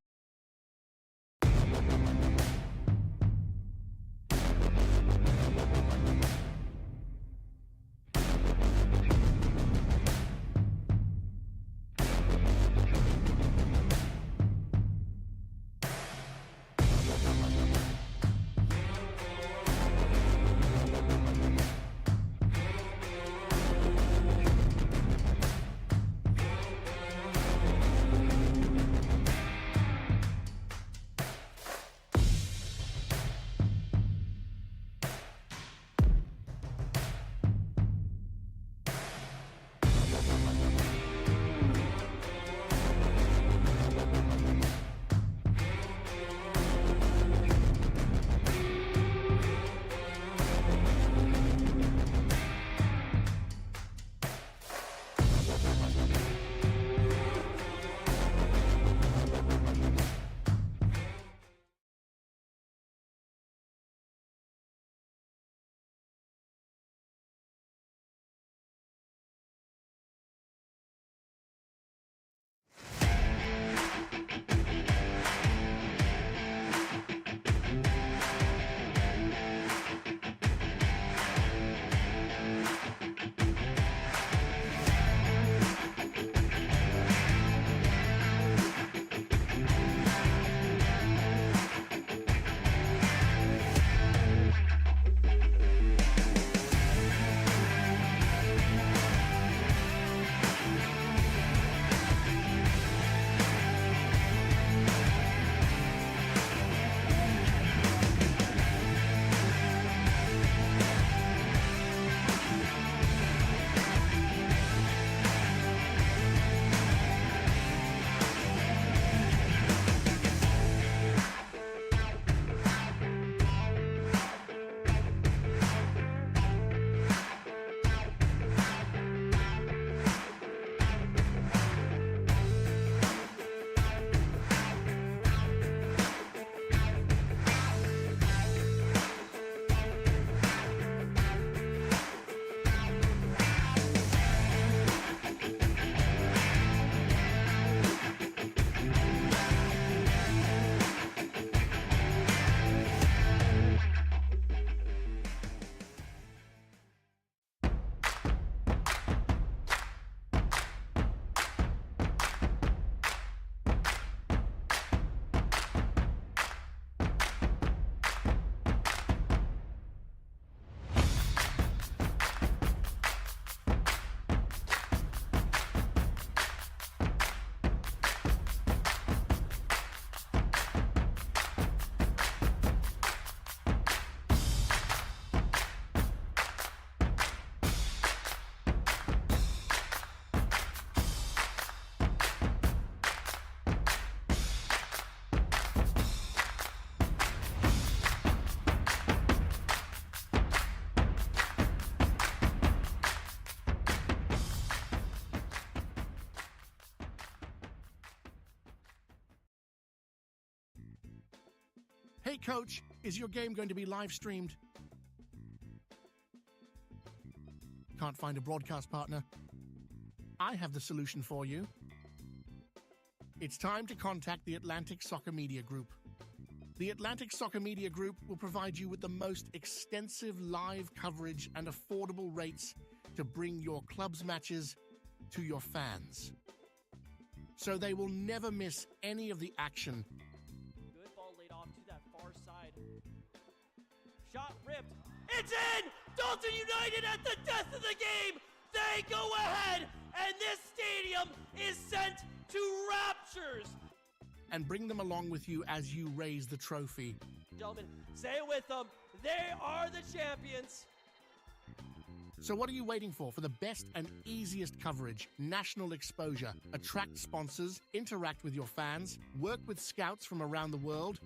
Hey coach, is your game going to be live streamed? Can't find a broadcast partner? I have the solution for you. It's time to contact the Atlantic Soccer Media Group. The Atlantic Soccer Media Group will provide you with the most extensive live coverage and affordable rates to bring your club's matches to your fans, so they will never miss any of the action. Good ball laid off to that far side. Shot ripped. It's in! Dalton United at the death of the game! They go ahead, and this stadium is sent to raptures! And bring them along with you as you raise the trophy. Gentlemen, say it with them. They are the champions. So what are you waiting for the best and easiest coverage, national exposure, attract sponsors, interact with your fans, work with scouts from around the world?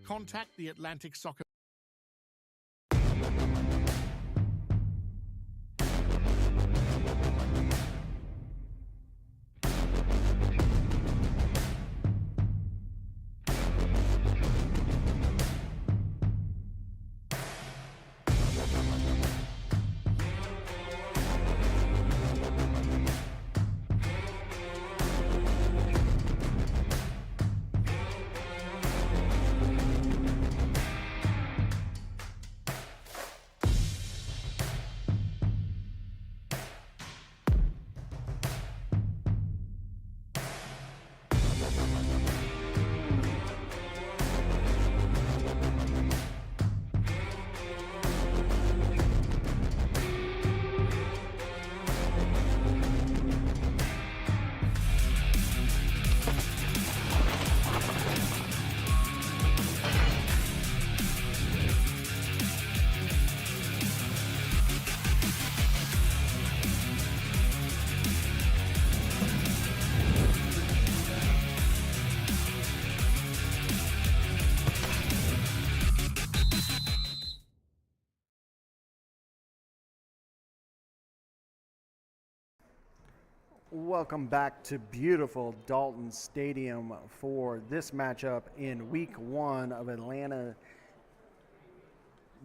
Contact the Atlantic Soccer. Welcome back to beautiful Dalton Stadium for this matchup in week 1 of Atlanta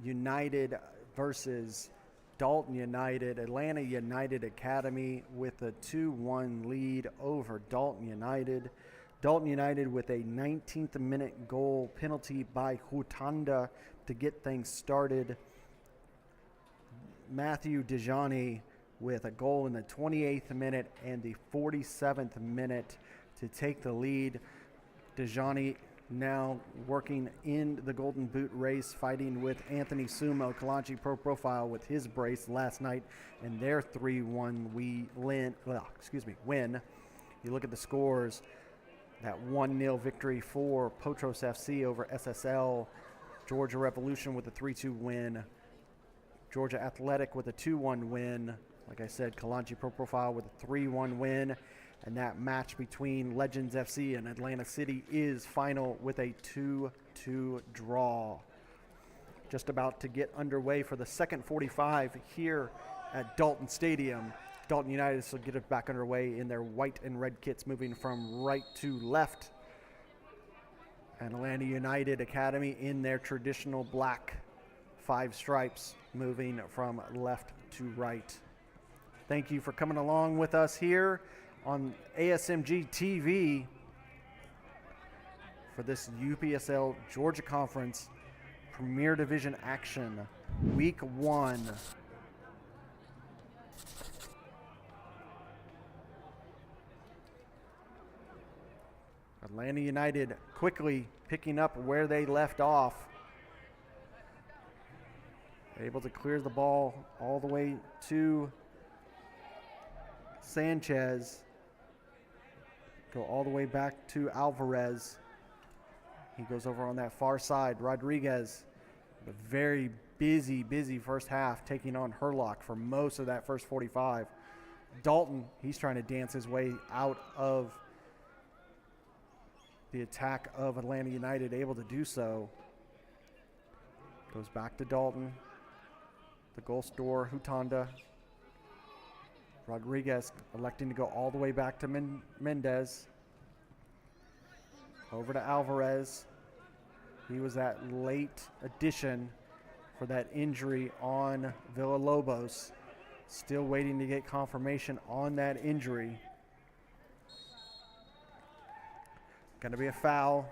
United versus Dalton United. Atlanta United Academy with a 2-1 lead over Dalton United. Dalton United with a 19th minute goal penalty by Hutanda to get things started. Matthew Dejani with a goal in the 28th minute and the 47th minute to take the lead. Dejani now working in the Golden Boot race, fighting with Anthony Sumo, Kalanchi Pro Profile, with his brace last night and their 3-1 win. You look at the scores, that 1-0 victory for Potros FC over SSL, Georgia Revolution with a 3-2 win, Georgia Athletic with a 2-1 win. Like I said, Kalanchi Pro Profile with a 3-1 win. And that match between Legends FC and Atlanta City is final with a 2-2 draw. Just about to get underway for the second 45 here at Dalton Stadium. Dalton United will get it back underway in their white and red kits, moving from right to left. And Atlanta United Academy in their traditional black 5 stripes, moving from left to right. Thank you for coming along with us here on ASMG TV for this UPSL Georgia Conference Premier Division action, Week 1. Atlanta United quickly picking up where they left off. Able to clear the ball all the way to Sanchez, go all the way back to Alvarez. He goes over on that far side. Rodriguez, a very busy first half, taking on Herlock for most of that first 45. Dalton, he's trying to dance his way out of the attack of Atlanta United, able to do so. Goes back to Dalton. The goal scorer, Hutanda. Rodriguez electing to go all the way back to Mendez. Over to Alvarez. He was that late addition for that injury on Villalobos. Still waiting to get confirmation on that injury. Going to be a foul.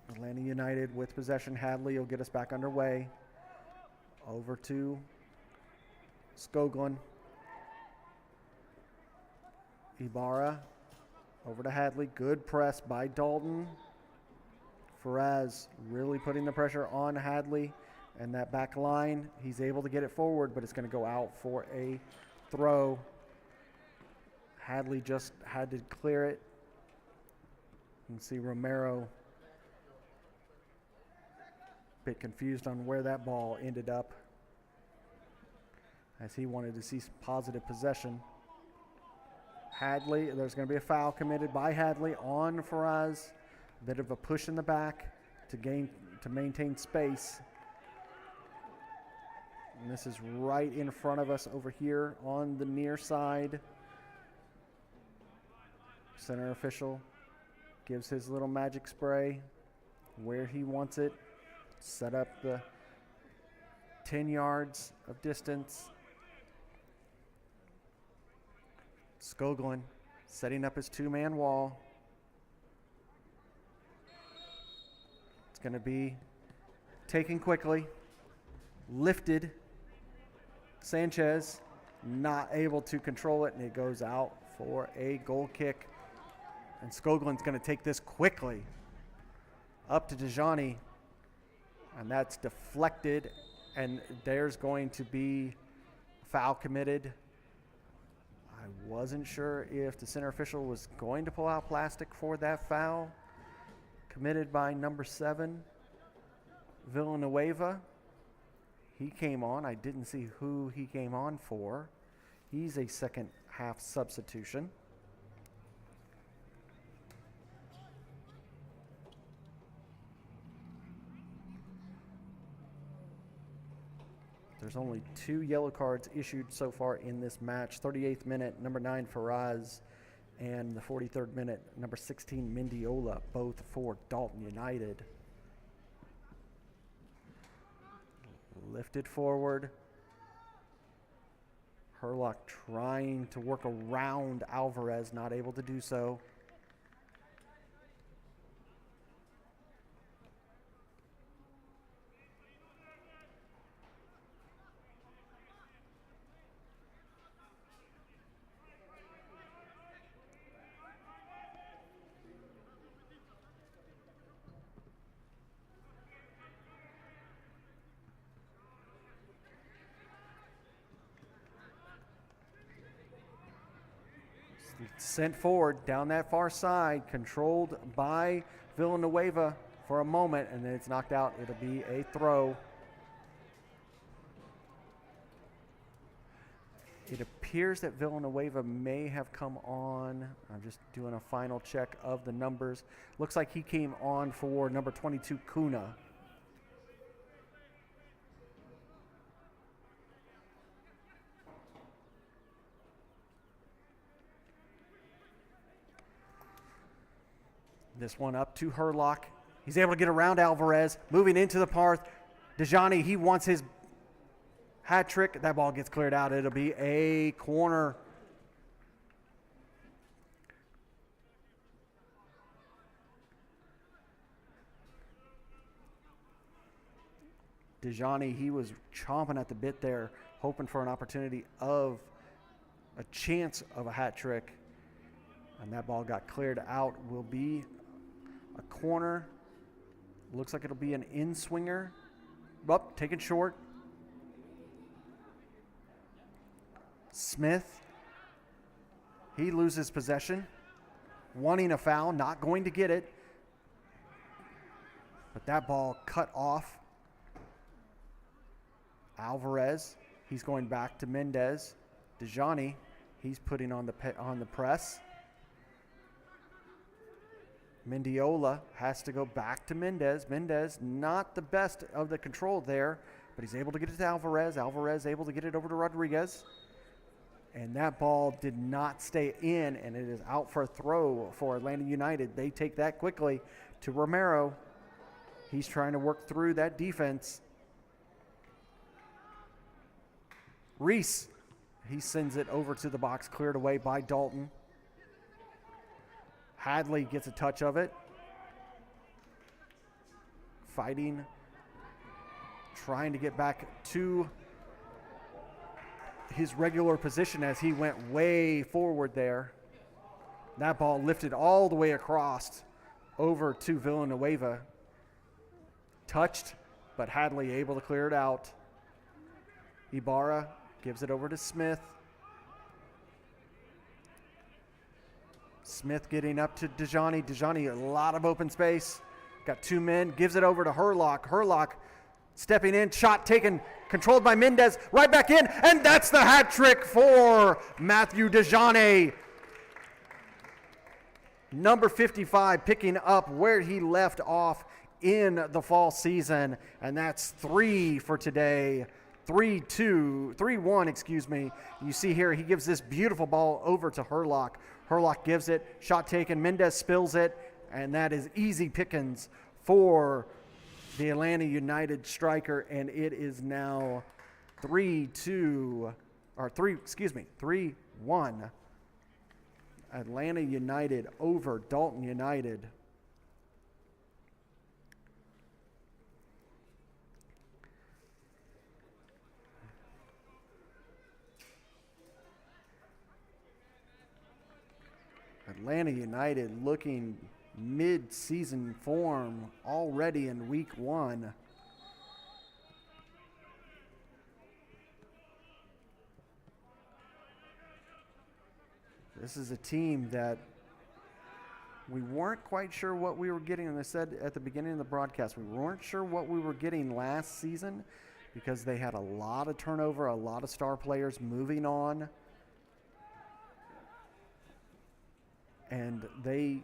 Atlanta United with possession. Hadley will get us back underway. Over to Skoglund. Ibarra over to Hadley. Good press by Dalton. Faraz really putting the pressure on Hadley. And that back line, he's able to get it forward, but it's going to go out for a throw. Hadley just had to clear it. You can see Romero Bit confused on where that ball ended up, as he wanted to see some positive possession. Hadley, there's going to be a foul committed by Hadley on Faraz. Bit of a push in the back to maintain space. And this is right in front of us over here on the near side. Center official gives his little magic spray where he wants it. Set up the 10 yards of distance. Skoglund setting up his two-man wall. It's going to be taken quickly, lifted. Sanchez not able to control it, and it goes out for a goal kick. And Skoglund's going to take this quickly up to Dejani, and that's deflected, and there's going to be foul committed. I wasn't sure if the center official was going to pull out plastic for that foul. Committed by number 7, Villanueva. He came on. I didn't see who he came on for. He's a second half substitution. There's only 2 yellow cards issued so far in this match. 38th minute, number 9, Faraz, and the 43rd minute, number 16, Mendiola, both for Dalton United. Lifted forward. Herlock trying to work around Alvarez, not able to do so. Sent forward down that far side, controlled by Villanueva for a moment, and then it's knocked out. It'll be a throw. It appears that Villanueva may have come on. I'm just doing a final check of the numbers. Looks like he came on for number 22, Kuna. This one up to Herlock. He's able to get around Alvarez, moving into the path. Dejani, he wants his hat trick. That ball gets cleared out. It'll be a corner. Dejani, he was chomping at the bit there, hoping for an opportunity of a chance of a hat trick. And that ball got cleared out. Will be a corner. Looks like it'll be an in-swinger. Up, taken short. Smith. He loses possession. Wanting a foul, not going to get it. But that ball cut off. Alvarez, he's going back to Mendez. Dejani, he's putting on the press. Mendiola has to go back to Mendez. Mendez, not the best of the control there, but he's able to get it to Alvarez. Alvarez able to get it over to Rodriguez. And that ball did not stay in, and it is out for a throw for Atlanta United. They take that quickly to Romero. He's trying to work through that defense. Reese, he sends it over to the box, cleared away by Dalton. Hadley gets a touch of it. Fighting, trying to get back to his regular position as he went way forward there. That ball lifted all the way across over to Villanueva. Touched, but Hadley able to clear it out. Ibarra gives it over to Smith. Smith getting up to Dejani. Dejani, a lot of open space. Got 2 men, gives it over to Herlock. Herlock Stepping in, shot taken, controlled by Mendez, right back in, and that's the hat trick for Matthew DeJohne. Number 55 picking up where he left off in the fall season, and that's 3 for today. 3-1, excuse me. You see here, he gives this beautiful ball over to Herlock. Herlock gives it, shot taken, Mendez spills it, and that is easy pickings for the Atlanta United striker, and it is now 3-1. Atlanta United over Dalton United. Atlanta United looking mid-season form already in week 1. This is a team that we weren't quite sure what we were getting, and I said at the beginning of the broadcast, we weren't sure what we were getting last season because they had a lot of turnover, a lot of star players moving on. And they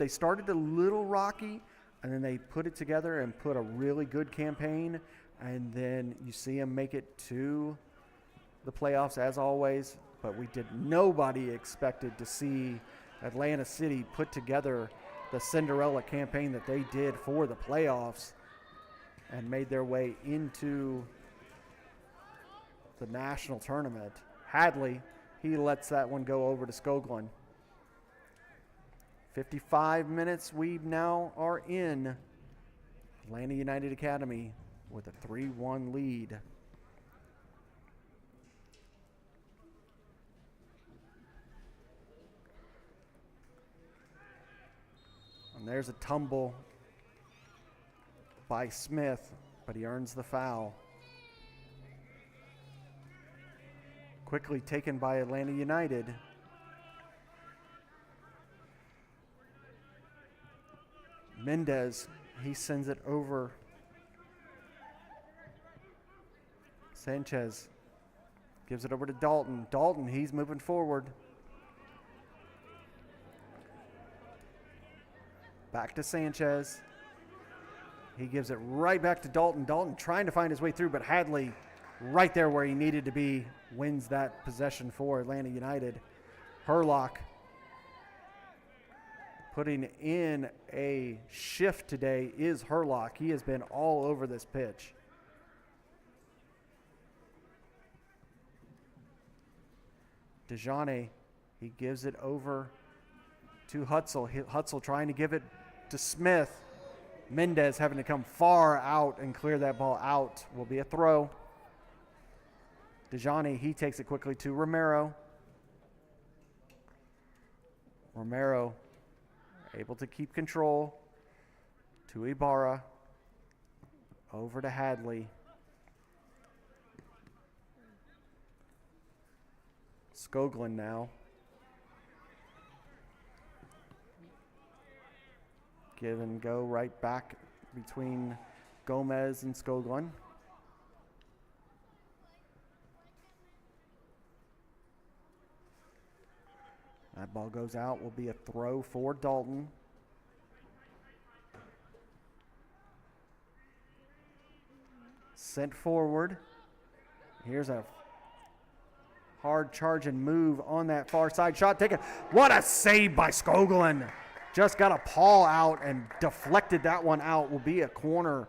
started a little rocky, and then they put it together and put a really good campaign, and then you see them make it to the playoffs as always, but nobody expected to see Atlanta City put together the Cinderella campaign that they did for the playoffs and made their way into the national tournament. Hadley, he lets that one go over to Skoglund. 55 minutes, we now are in Atlanta United Academy with a 3-1 lead. And there's a tumble by Smith, but he earns the foul. Quickly taken by Atlanta United. Mendez, he sends it over. Sanchez gives it over to Dalton. Dalton, he's moving forward. Back to Sanchez. He gives it right back to Dalton. Dalton trying to find his way through, but Hadley right there where he needed to be wins that possession for Atlanta United. Herlock putting in a shift today is Herlock. He has been all over this pitch. DeJohne, he gives it over to Hutzel. Hutzel trying to give it to Smith. Mendez having to come far out and clear that ball out. Will be a throw. DeJohne, he takes it quickly to Romero. Romero able to keep control to Ibarra. Over to Hadley. Skoglund now. Give and go right back between Gomez and Skoglund. That ball goes out, will be a throw for Dalton. Sent forward. Here's a hard charge and move on that far side. Shot taken. What a save by Skoglund. Just got a paw out and deflected that one out. Will be a corner.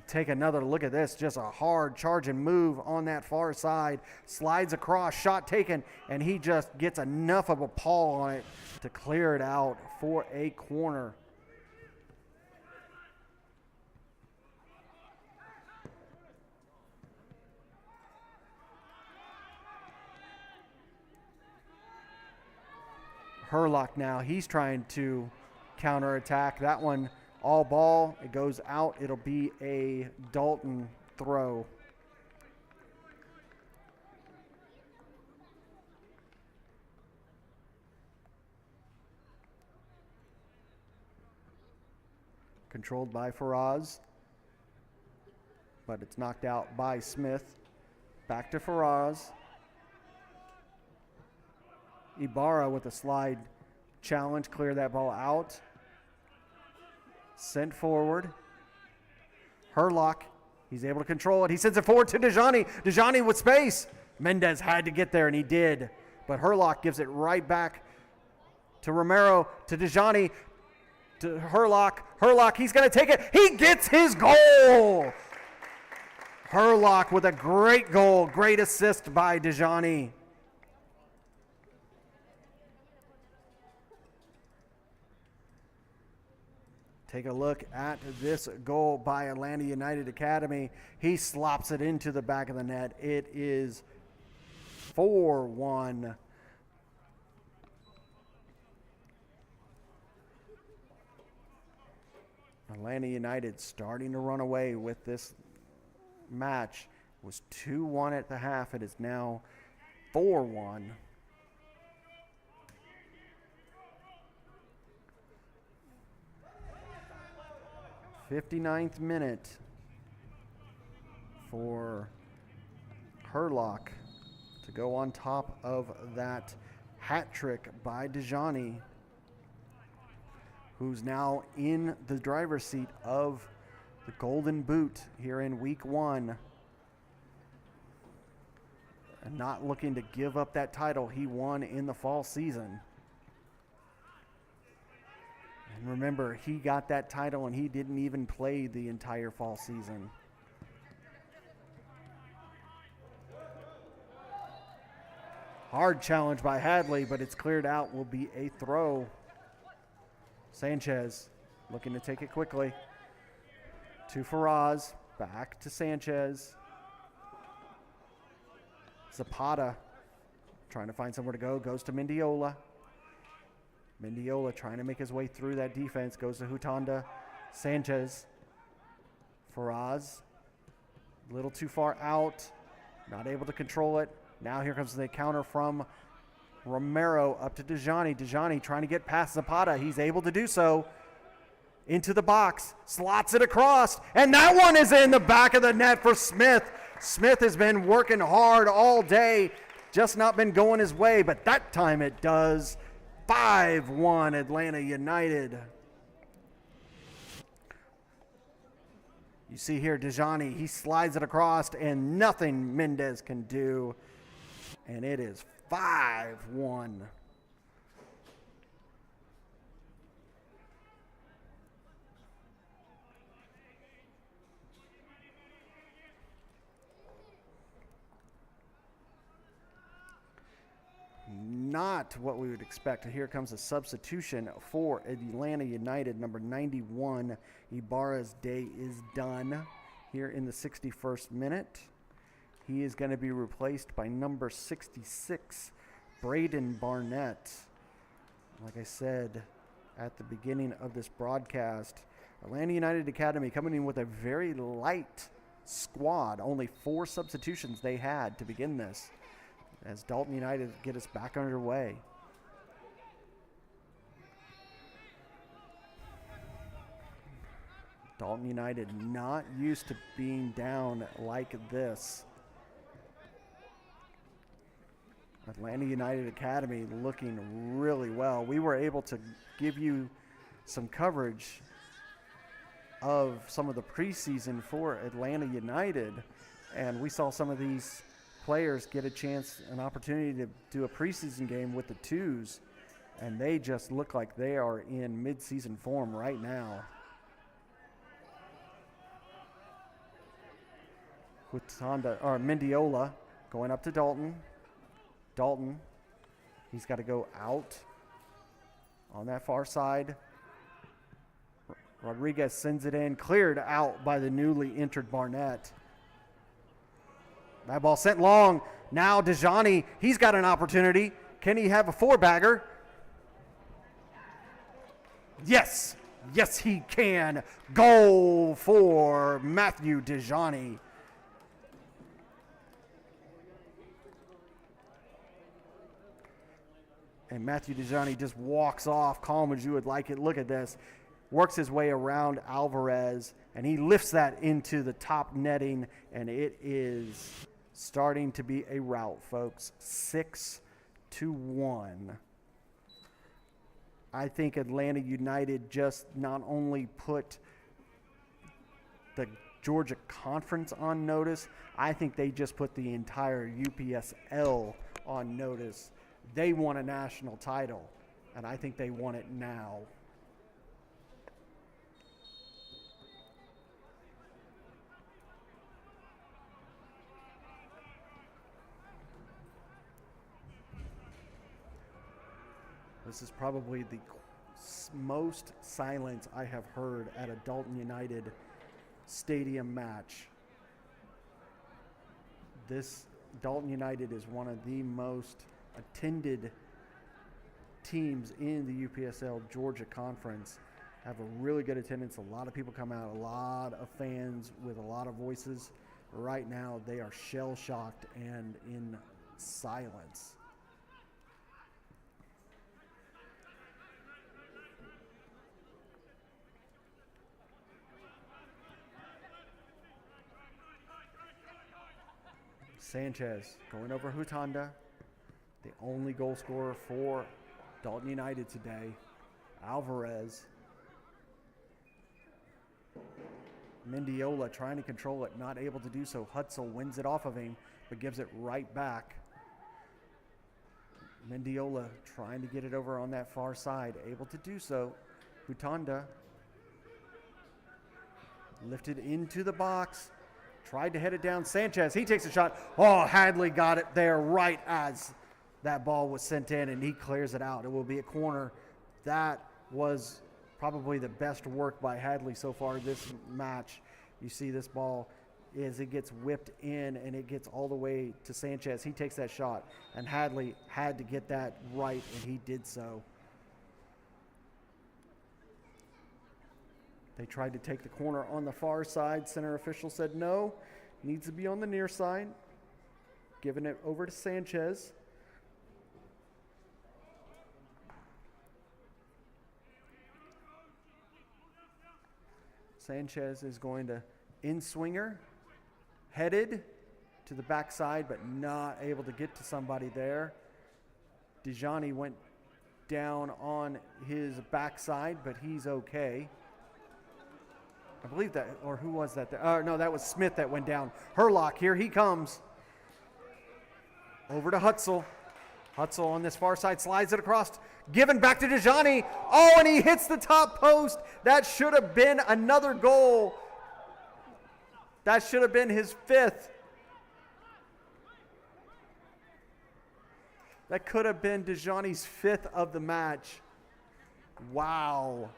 Take another look at this. Just a hard charge and move on that far side. Slides across, shot taken, and he just gets enough of a paw on it to clear it out for a corner. Herlock now, he's trying to counterattack. That one all ball, it goes out. It'll be a Dalton throw. controlled by Faraz, but it's knocked out by Smith. Back to Faraz. Ibarra with a slide challenge, clear that ball out. Sent forward. Herlock, he's able to control it. He sends it forward to Dejani. Dejani with space. Mendez had to get there, and he did. But Herlock gives it right back to Romero, to Dejani, to Herlock. Herlock, he's going to take it. He gets his goal. Herlock with a great goal. Great assist by Dejani. Take a look at this goal by Atlanta United Academy. He slops it into the back of the net. It is 4-1. Atlanta United starting to run away with this match. It was 2-1 at the half. It is now 4-1. 59th minute for Herlock to go on top of that hat trick by Dejani, who's now in the driver's seat of the Golden Boot here in week 1. And not looking to give up that title he won in the fall season. And remember, he got that title and he didn't even play the entire fall season. Hard challenge by Hadley, but it's cleared out. Will be a throw. Sanchez looking to take it quickly. To Faraz. Back to Sanchez. Zapata trying to find somewhere to go. Goes to Mendiola. Mendiola trying to make his way through that defense. Goes to Hutanda. Sanchez. Faraz. A little too far out. Not able to control it. Now here comes the counter from Romero up to Dejani. Dejani trying to get past Zapata. He's able to do so. Into the box. Slots it across. And that one is in the back of the net for Smith. Smith has been working hard all day. Just not been going his way. But that time it does. 5-1 Atlanta United. You see here Dejani. He slides it across and nothing Mendez can do. And it is 5-1. Not what we would expect. Here comes a substitution for Atlanta United. Number 91, Ibarra's day is done here in the 61st minute. He is going to be replaced by number 66, Braden Barnett. Like I said at the beginning of this broadcast, Atlanta United Academy coming in with a very light squad. Only 4 substitutions they had to begin this, as Dalton United get us back underway. Dalton United not used to being down like this. Atlanta United Academy looking really well. We were able to give you some coverage of some of the preseason for Atlanta United, and we saw some of these players get a chance, an opportunity to do a preseason game with the twos, and they just look like they are in mid-season form right now. With Mendiola going up to Dalton. Dalton, he's got to go out on that far side. Rodriguez sends it in, cleared out by the newly entered Barnett. That ball sent long. Now Dejani, he's got an opportunity. Can he have a 4-bagger? Yes. Yes, he can. Goal for Matthew Dejani. And Matthew Dejani just walks off calm as you would like it. Look at this. works his way around Alvarez, and he lifts that into the top netting, and it is starting to be a rout, folks. 6-1. I think Atlanta United just not only put the Georgia Conference on notice, I think they just put the entire UPSL on notice. They won a national title, and I think they want it now. This is probably the most silence I have heard at a Dalton United stadium match. This Dalton United is one of the most attended teams in the UPSL Georgia Conference. Have a really good attendance. A lot of people come out, a lot of fans with a lot of voices. Right now, they are shell-shocked and in silence. Sanchez going over Hutanda, the only goal scorer for Dalton United today. Alvarez. Mendiola trying to control it, not able to do so. Hutzel wins it off of him, but gives it right back. Mendiola trying to get it over on that far side, able to do so. Hutanda lifted into the box, tried to head it down. Sanchez, he takes a shot. Oh, Hadley got it there right as that ball was sent in, and he clears it out. It will be a corner. That was probably the best work by Hadley so far this match. You see this ball as it gets whipped in, and it gets all the way to Sanchez. He takes that shot, and Hadley had to get that right, and he did so. They tried to take the corner on the far side. Center official said no, needs to be on the near side. Giving it over to Sanchez. Sanchez is going to in-swinger, headed to the backside, but not able to get to somebody there. Dejani went down on his backside, but he's okay. I believe that, or who was that? No, that was Smith that went down. Herlock, here he comes. Over to Hutzel. Hutzel on this far side slides it across. Given back to Dejani. Oh, and he hits the top post. That should have been another goal. That should have been his 5th. That could have been Dejani's 5th of the match. Wow.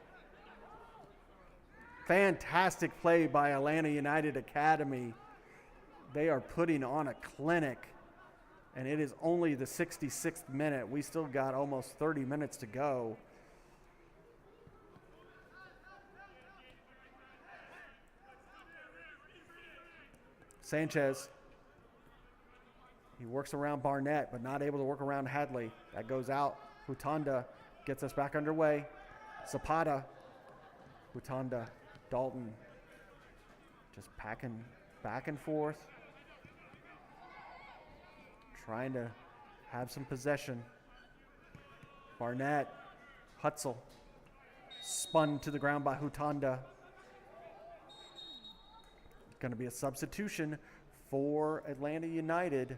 Fantastic play by Atlanta United Academy. They are putting on a clinic, and it is only the 66th minute. We still got almost 30 minutes to go. Sanchez. He works around Barnett, but not able to work around Hadley. That goes out. Hutanda gets us back underway. Zapata. Hutanda. Dalton just packing back and forth, trying to have some possession. Barnett, Hutzel, spun to the ground by Hutanda. Going to be a substitution for Atlanta United.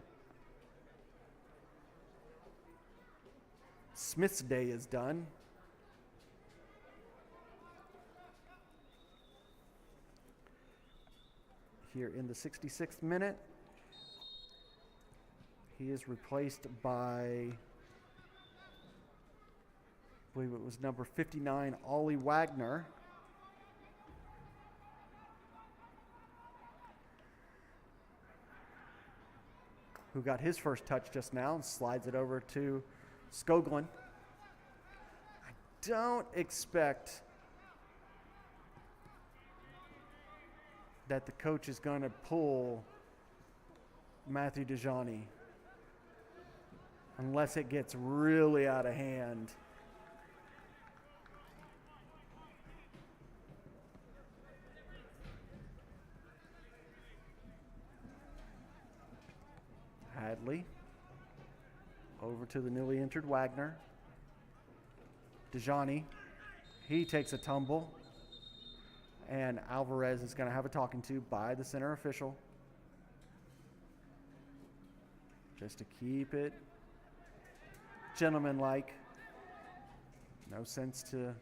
Smith's day is done. Here in the 66th minute, he is replaced by, I believe it was number 59, Ollie Wagner. Who got his first touch just now and slides it over to Skoglund. I don't expect that the coach is going to pull Matthew Dejani unless it gets really out of hand. Bradley. Over to the newly entered Wagner. Dejani. He takes a tumble. And Alvarez is going to have a talking to by the center official. Just to keep it gentlemanlike. No sense to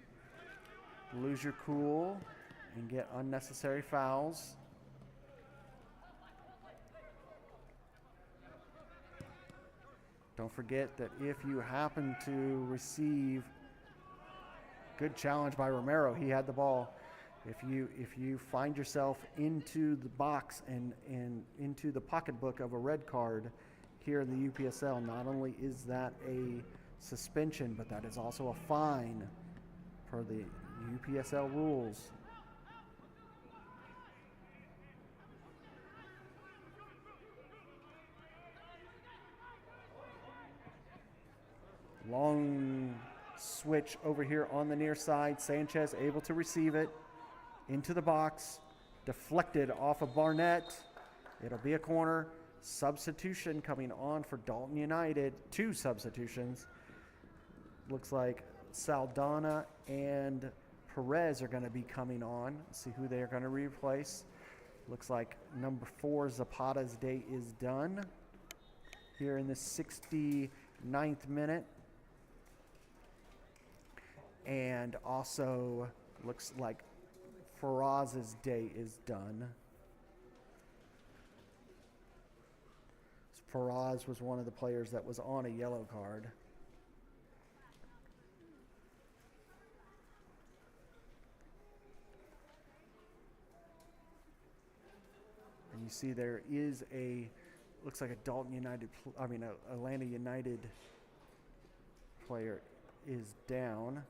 lose your cool and get unnecessary fouls. Don't forget that if you happen to receive good challenge by Romero, he had the ball. If you find yourself into the box and into the pocketbook of a red card here in the UPSL, not only is that a suspension, but that is also a fine per the UPSL rules. Long switch over here on the near side. Sanchez able to receive it into the box. Deflected off of Barnett. It'll be a corner. Substitution coming on for Dalton United. 2 substitutions. Looks like Saldana and Perez are going to be coming on. Let's see who they are going to replace. Looks like number 4, Zapata's day is done here in the 69th minute. And also looks like Faraz's day is done. Faraz was one of the players that was on a yellow card. And you see there is looks like a Dalton United, Atlanta United player is down.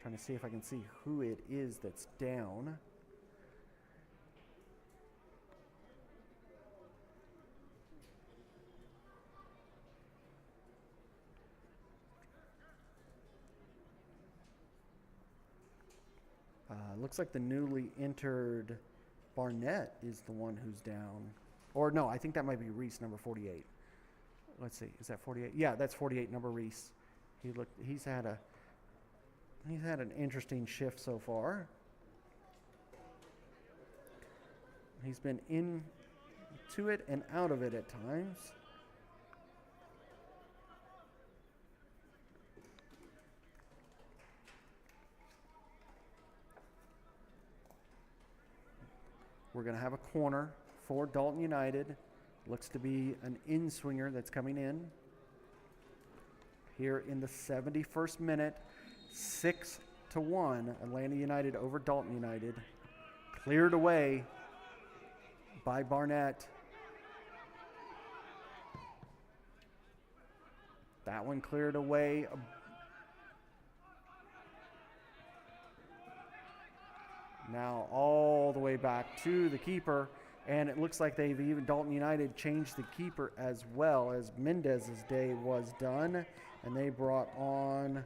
Trying to see if I can see who it is that's down. Looks like the newly entered Barnett is the one who's down. Or no, I think that might be Reese, number 48. Let's see, is that 48? Yeah, that's 48, number Reese. He's had an interesting shift so far. He's been into it and out of it at times. We're going to have a corner for Dalton United. Looks to be an in-swinger that's coming in. Here in the 71st minute, 6-1, Atlanta United over Dalton United. Cleared away by Barnett. That one cleared away. Now all the way back to the keeper, and it looks like Dalton United changed the keeper as well, as Mendez's day was done, and they brought on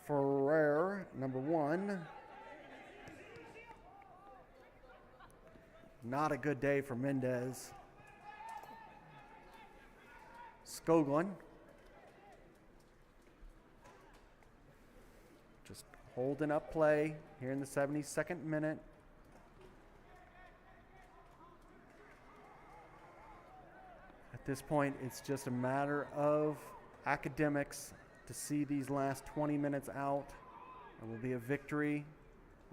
Ferrer, number 1. Not a good day for Mendez. Skoglund. Just holding up play here in the 72nd minute. At this point, it's just a matter of academics to see these last 20 minutes out. It will be a victory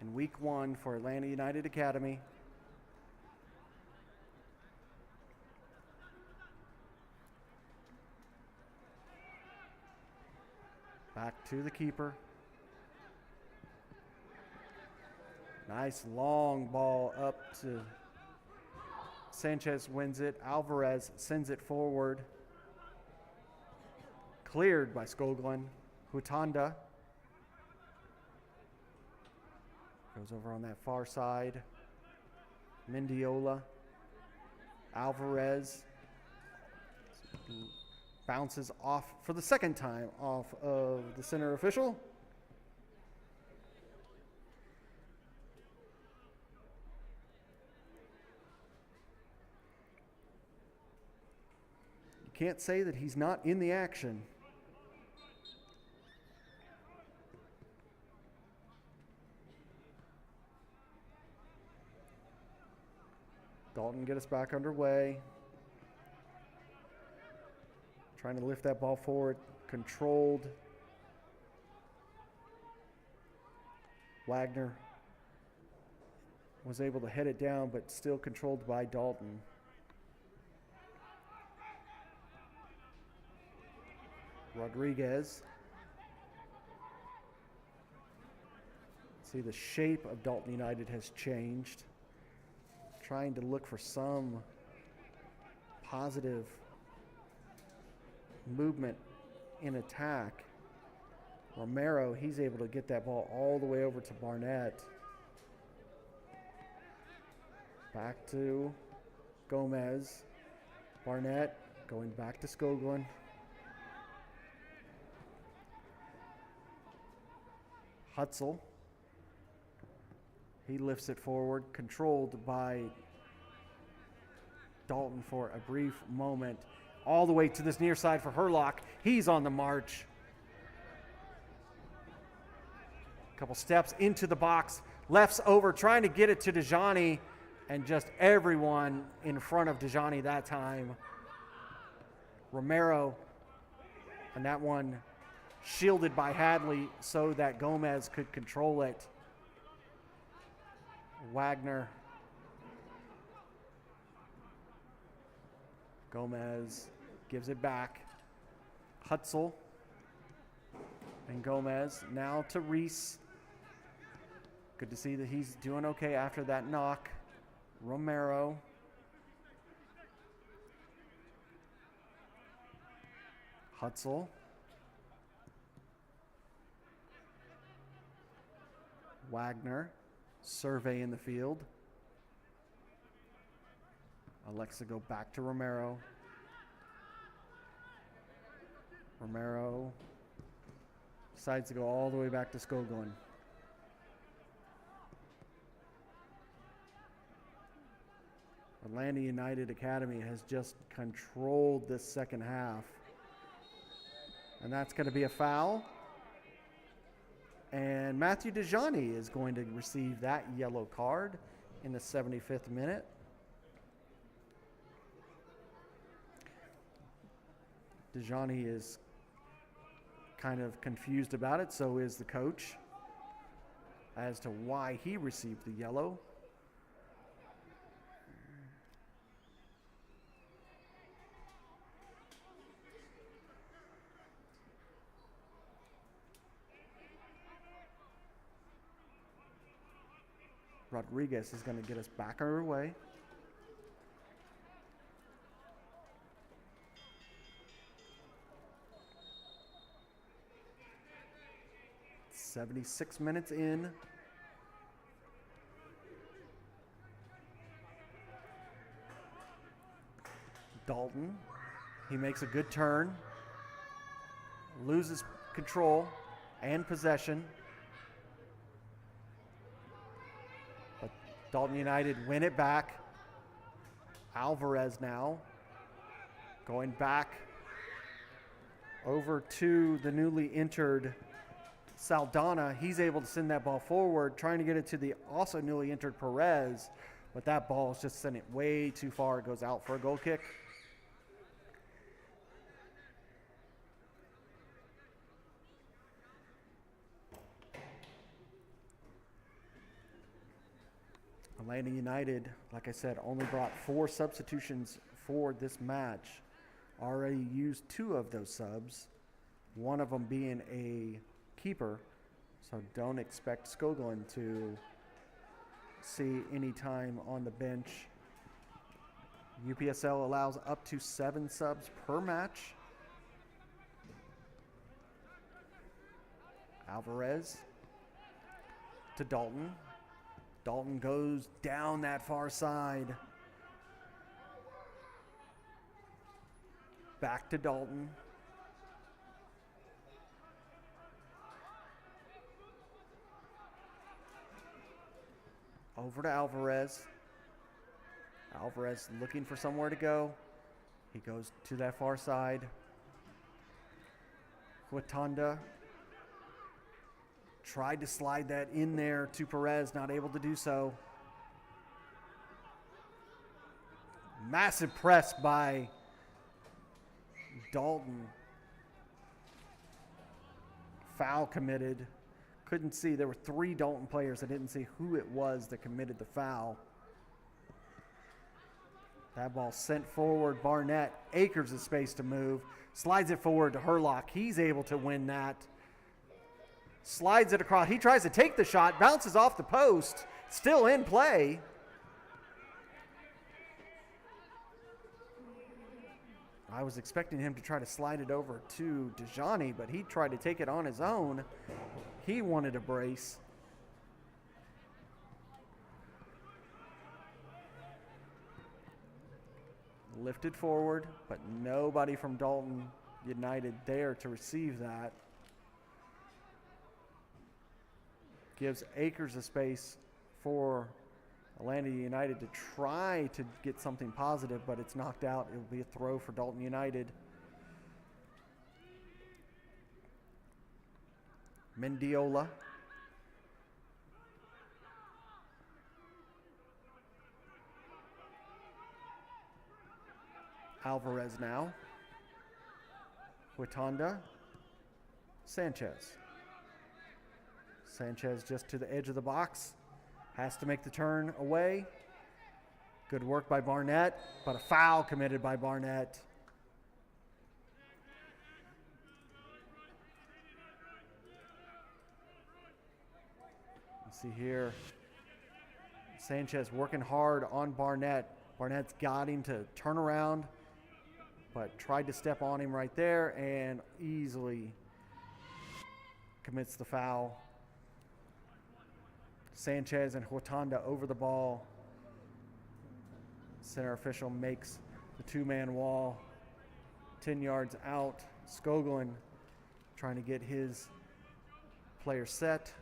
in week 1 for Atlanta United Academy. Back to the keeper. Nice long ball up to Sanchez, wins it. Alvarez sends it forward. Cleared by Skoglund. Hutanda goes over on that far side. Mendiola. Alvarez bounces off for the second time off of the center official. can't say that he's not in the action. Dalton get us back underway. Trying to lift that ball forward, controlled. Wagner was able to head it down, but still controlled by Dalton. Rodriguez. See, the shape of Dalton United has changed. Trying to look for some positive movement in attack. Romero, he's able to get that ball all the way over to Barnett. Back to Gomez. Barnett going back to Skoglund. Hutzel. He lifts it forward, controlled by Dalton for a brief moment. All the way to this near side for Herlock. He's on the march. Couple steps into the box. Lefts over, trying to get it to Dejani. And just everyone in front of Dejani that time. Romero. And that one shielded by Hadley so that Gomez could control it. Wagner. Gomez gives it back. Hutzel. And Gomez now to Reese. Good to see that he's doing okay after that knock. Romero. Hutzel. Wagner. Survey in the field. Alexa go back to Romero. Romero decides to go all the way back to Skoglund. Atlanta United Academy has just controlled this second half. And that's going to be a foul. And Matthew Dejani is going to receive that yellow card in the 75th minute. Dejani is kind of confused about it, so is the coach, as to why he received the yellow. Rodriguez is going to get us back our way. "76 minutes in. Dalton, he makes a good turn, loses control and possession. But Dalton United win it back. Alvarez now going back over to the newly entered Saldana. He's able to send that ball forward, trying to get it to the also newly entered Perez, but that ball is just sent it way too far. It goes out for a goal kick. Atlanta United, like I said, only brought 4 substitutions for this match. Already used 2 of those subs, one of them being a keeper, so don't expect Skoglund to see any time on the bench. UPSL allows up to 7 subs per match. Alvarez to Dalton. Dalton goes down that far side. Back to Dalton. Over to Alvarez. Alvarez looking for somewhere to go. He goes to that far side. Huatanda tried to slide that in there to Perez, not able to do so. Massive press by Dalton. Foul committed. Couldn't see. There were 3 Dalton players. I didn't see who it was that committed the foul. That ball sent forward. Barnett, acres of space to move. Slides it forward to Herlock. He's able to win that. Slides it across. He tries to take the shot. Bounces off the post. Still in play. I was expecting him to try to slide it over to Dejani, but he tried to take it on his own. He wanted a brace. Lifted forward, but nobody from Dalton United there to receive that. Gives acres of space for Atlanta United to try to get something positive, but it's knocked out. It will be a throw for Dalton United. Mendiola. Alvarez now. Huatanda. Sanchez. Sanchez just to the edge of the box. Has to make the turn away. Good work by Barnett, but a foul committed by Barnett. You see here, Sanchez working hard on Barnett. Barnett's got him to turn around, but tried to step on him right there and easily commits the foul. Sanchez and Huatanda over the ball. Center official makes the 2-man wall. 10 yards out. Skoglund trying to get his player set.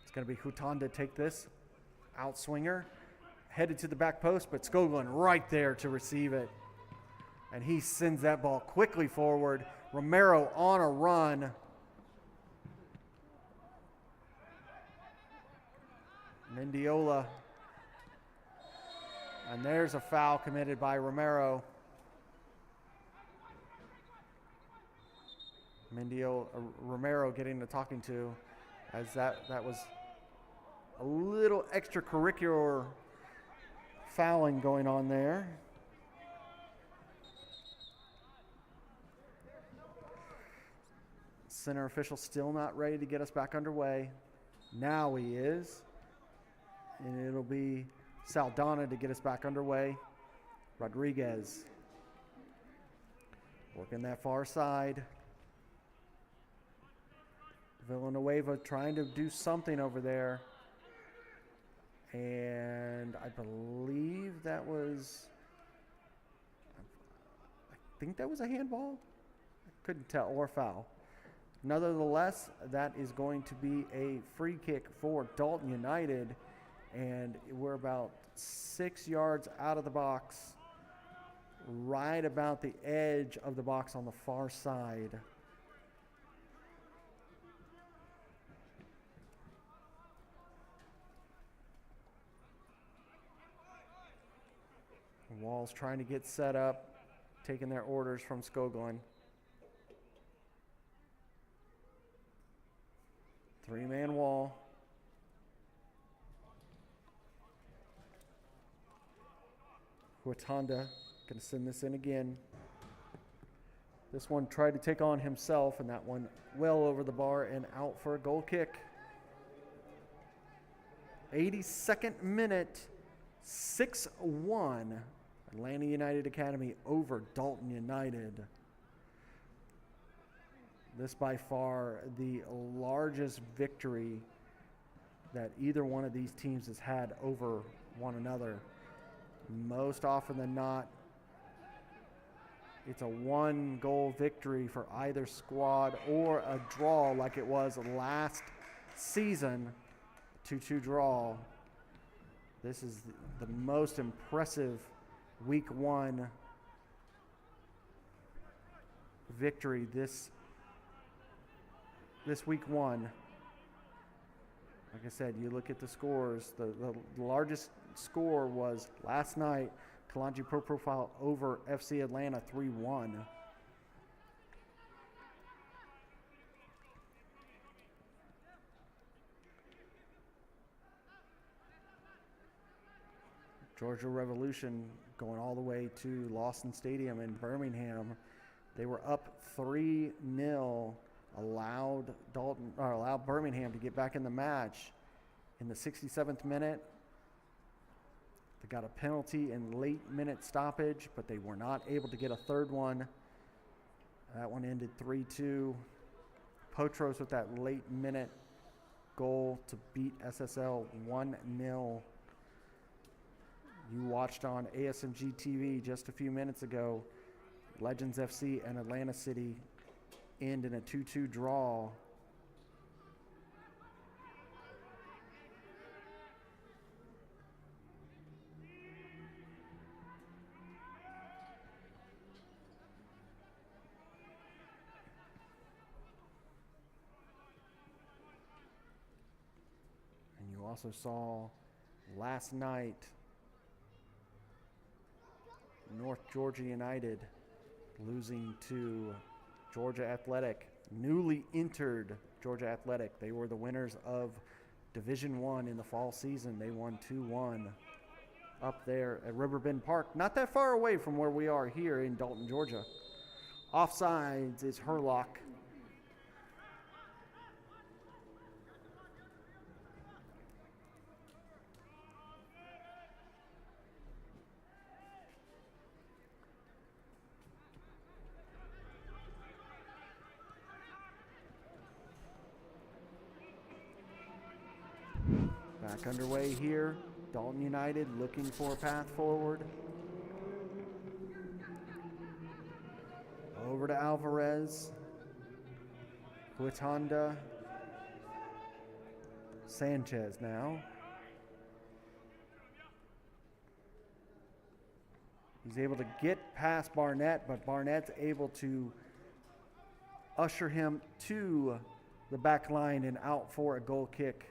It's going to be Huatanda take this. Outswinger. Headed to the back post, but Skoglund right there to receive it. And he sends that ball quickly forward. Romero on a run. Mendiola. And there's a foul committed by Romero. Romero getting the talking to, as that was a little extracurricular fouling going on there. Center official still not ready to get us back underway. Now he is. And it'll be Saldana to get us back underway. Rodriguez working that far side. Villanueva trying to do something over there. And I believe that was, I think that was a handball. I couldn't tell, or foul. Nonetheless, that is going to be a free kick for Dalton United, and we're about 6 yards out of the box, right about the edge of the box on the far side. Wall's trying to get set up, taking their orders from Skoglund. 3-man wall. Huatanda going to send this in again. This one tried to take on himself, and that one well over the bar and out for a goal kick. 82nd minute, 6-1. Atlanta United Academy over Dalton United. This by far the largest victory that either one of these teams has had over one another. Most often than not, it's a 1-goal victory for either squad or a draw like it was last season, 2-2 draw. This is the most impressive week one victory this week one. Like I said, you look at the scores. The largest score was last night, Kalanji Pro Profile over FC Atlanta 3-1. Georgia Revolution going all the way to Lawson Stadium in Birmingham. They were up 3-0, allowed Birmingham to get back in the match in the 67th minute. They got a penalty in late minute stoppage, but they were not able to get a third one. That one ended 3-2. Potros with that late minute goal to beat SSL 1-0. You watched on ASMG TV just a few minutes ago, Legends FC and Atlanta City end in a 2-2 draw. And you also saw last night North Georgia United losing to Georgia Athletic, newly entered Georgia Athletic. They were the winners of Division I in the fall season. They won 2-1 up there at Riverbend Park, not that far away from where we are here in Dalton, Georgia. Offsides is Herlock. Back underway here. Dalton United looking for a path forward. Over to Alvarez. Huitanda. Sanchez now. He's able to get past Barnett, but Barnett's able to usher him to the back line and out for a goal kick.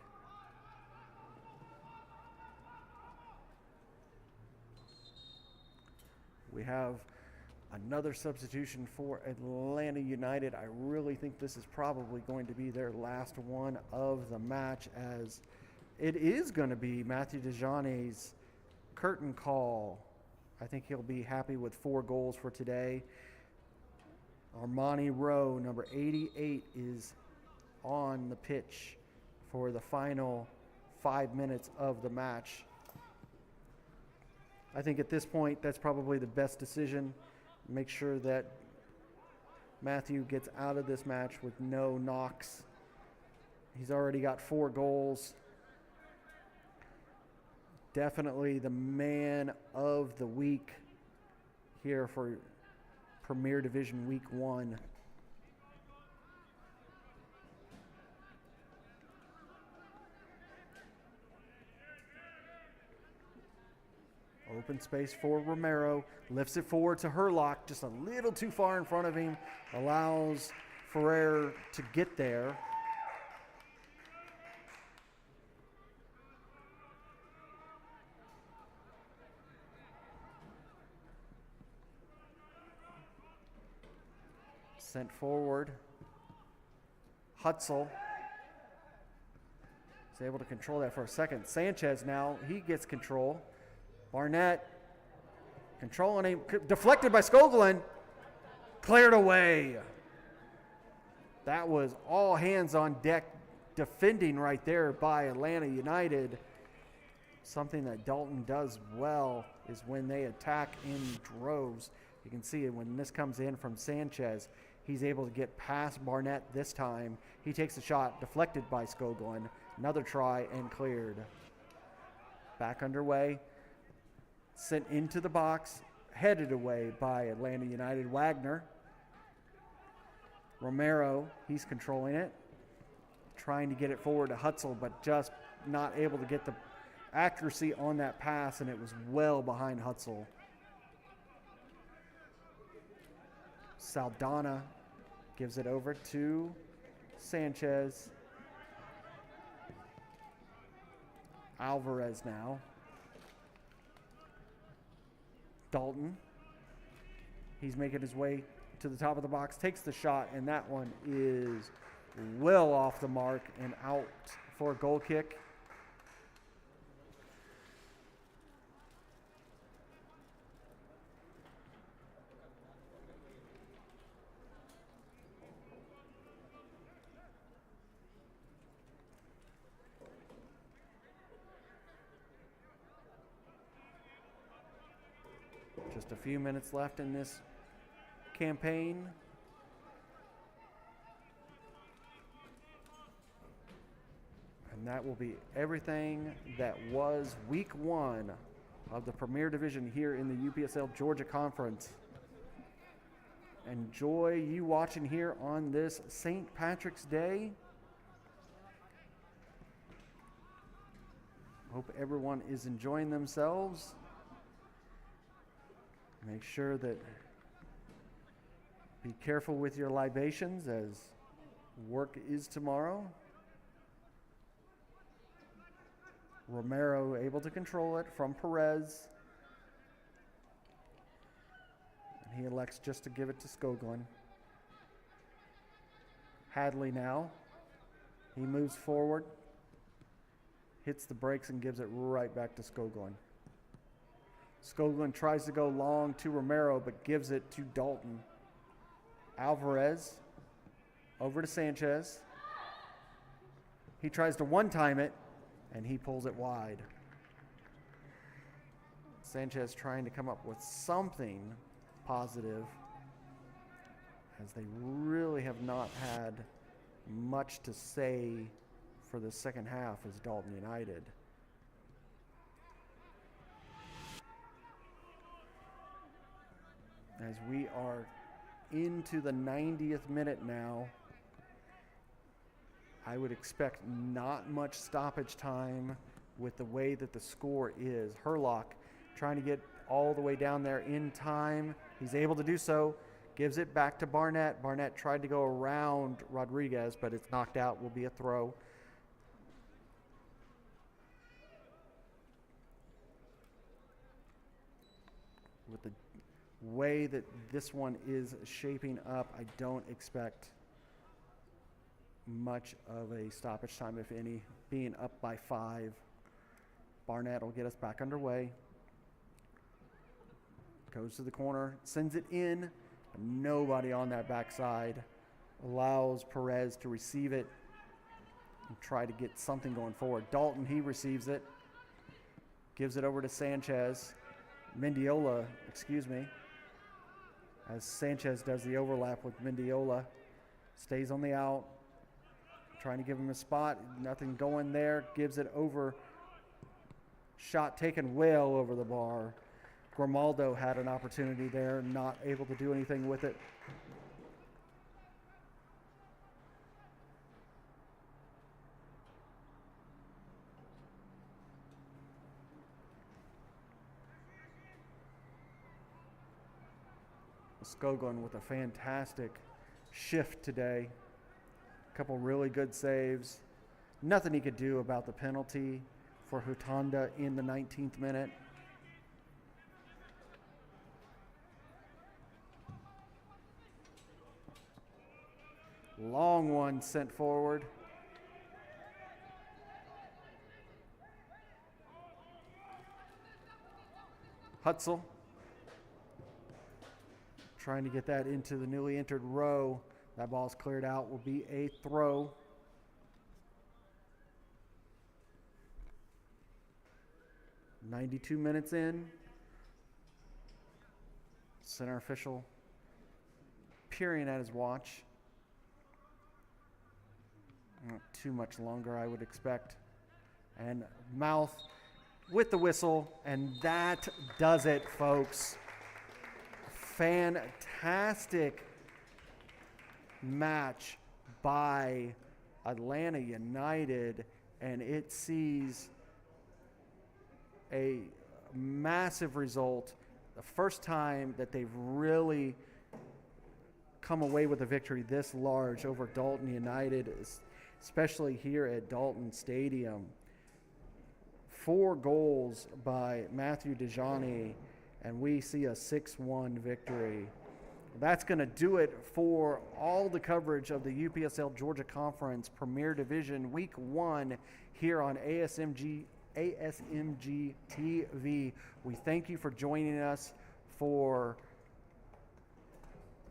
We have another substitution for Atlanta United. I really think this is probably going to be their last one of the match, as it is going to be Matthew DeJohnet's curtain call. I think he'll be happy with 4 goals for today. Armani Rowe, number 88, is on the pitch for the final 5 minutes of the match. I think at this point, that's probably the best decision. Make sure that Matthew gets out of this match with no knocks. He's already got 4 goals. Definitely the man of the week here for Premier Division Week 1. Open space for Romero, lifts it forward to Herlock, just a little too far in front of him, allows Ferrer to get there. Sent forward. Hutzel is able to control that for a second. Sanchez now, he gets control. Barnett controlling him, deflected by Skoglund, cleared away. That was all hands on deck defending right there by Atlanta United. Something that Dalton does well is when they attack in droves. You can see it when this comes in from Sanchez. He's able to get past Barnett this time. He takes a shot, deflected by Skoglund. Another try and cleared. Back underway. Sent into the box, headed away by Atlanta United. Wagner. Romero, he's controlling it. Trying to get it forward to Hutzel, but just not able to get the accuracy on that pass, and it was well behind Hutzel. Saldana gives it over to Sanchez. Alvarez now. Dalton. He's making his way to the top of the box, takes the shot, and that one is well off the mark and out for a goal kick. Just a few minutes left in this campaign. And that will be everything that was week 1 of the Premier Division here in the UPSL Georgia Conference. Enjoy you watching here on this St. Patrick's Day. Hope everyone is enjoying themselves. Make sure that be careful with your libations as work is tomorrow. Romero able to control it from Perez. And he elects just to give it to Skoglund. Hadley now. He moves forward, hits the brakes and gives it right back to Skoglund. Skoglund tries to go long to Romero, but gives it to Dalton. Alvarez over to Sanchez. He tries to one-time it, and he pulls it wide. Sanchez trying to come up with something positive, as they really have not had much to say for the second half as Dalton United. As we are into the 90th minute now, I would expect not much stoppage time with the way that the score is. Herlock trying to get all the way down there in time. He's able to do so. Gives it back to Barnett. Barnett tried to go around Rodriguez, but it's knocked out. Will be a throw. With the way that this one is shaping up, I don't expect much of a stoppage time, if any, being up by 5. Barnett will get us back underway. Goes to the corner, sends it in. Nobody on that backside. Allows Perez to receive it and try to get something going forward. Dalton, he receives it. Gives it over to Sanchez. Mendiola, as Sanchez does the overlap with Mendiola. Stays on the out, trying to give him a spot. Nothing going there. Gives it over. Shot taken well over the bar. Grimaldo had an opportunity there, not able to do anything with it. Skoglund with a fantastic shift today. A couple really good saves. Nothing he could do about the penalty for Hutanda in the 19th minute. Long one sent forward. Hutzel trying to get that into the newly entered row. That ball's cleared out. Will be a throw. .92 minutes in. Center official peering at his watch. Not too much longer, I would expect. And Mouth with the whistle, and that does it, folks. Fantastic match by Atlanta United, and it sees a massive result. The first time that they've really come away with a victory this large over Dalton United, especially here at Dalton Stadium. 4 goals by Matthew DeJohnny, and we see a 6-1 victory. That's going to do it for all the coverage of the UPSL Georgia Conference Premier Division Week 1 here on ASMG TV. We thank you for joining us. For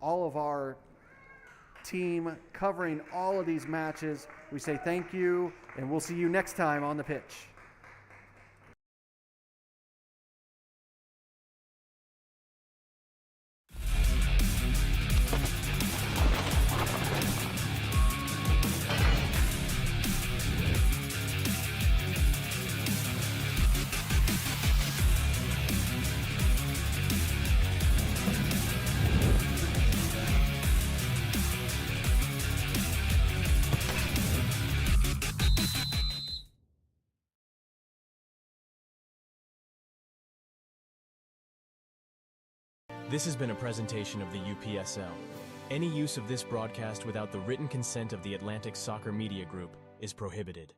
all of our team covering all of these matches, we say thank you, and we'll see you next time on the pitch. This has been a presentation of the UPSL. Any use of this broadcast without the written consent of the Atlantic Soccer Media Group is prohibited.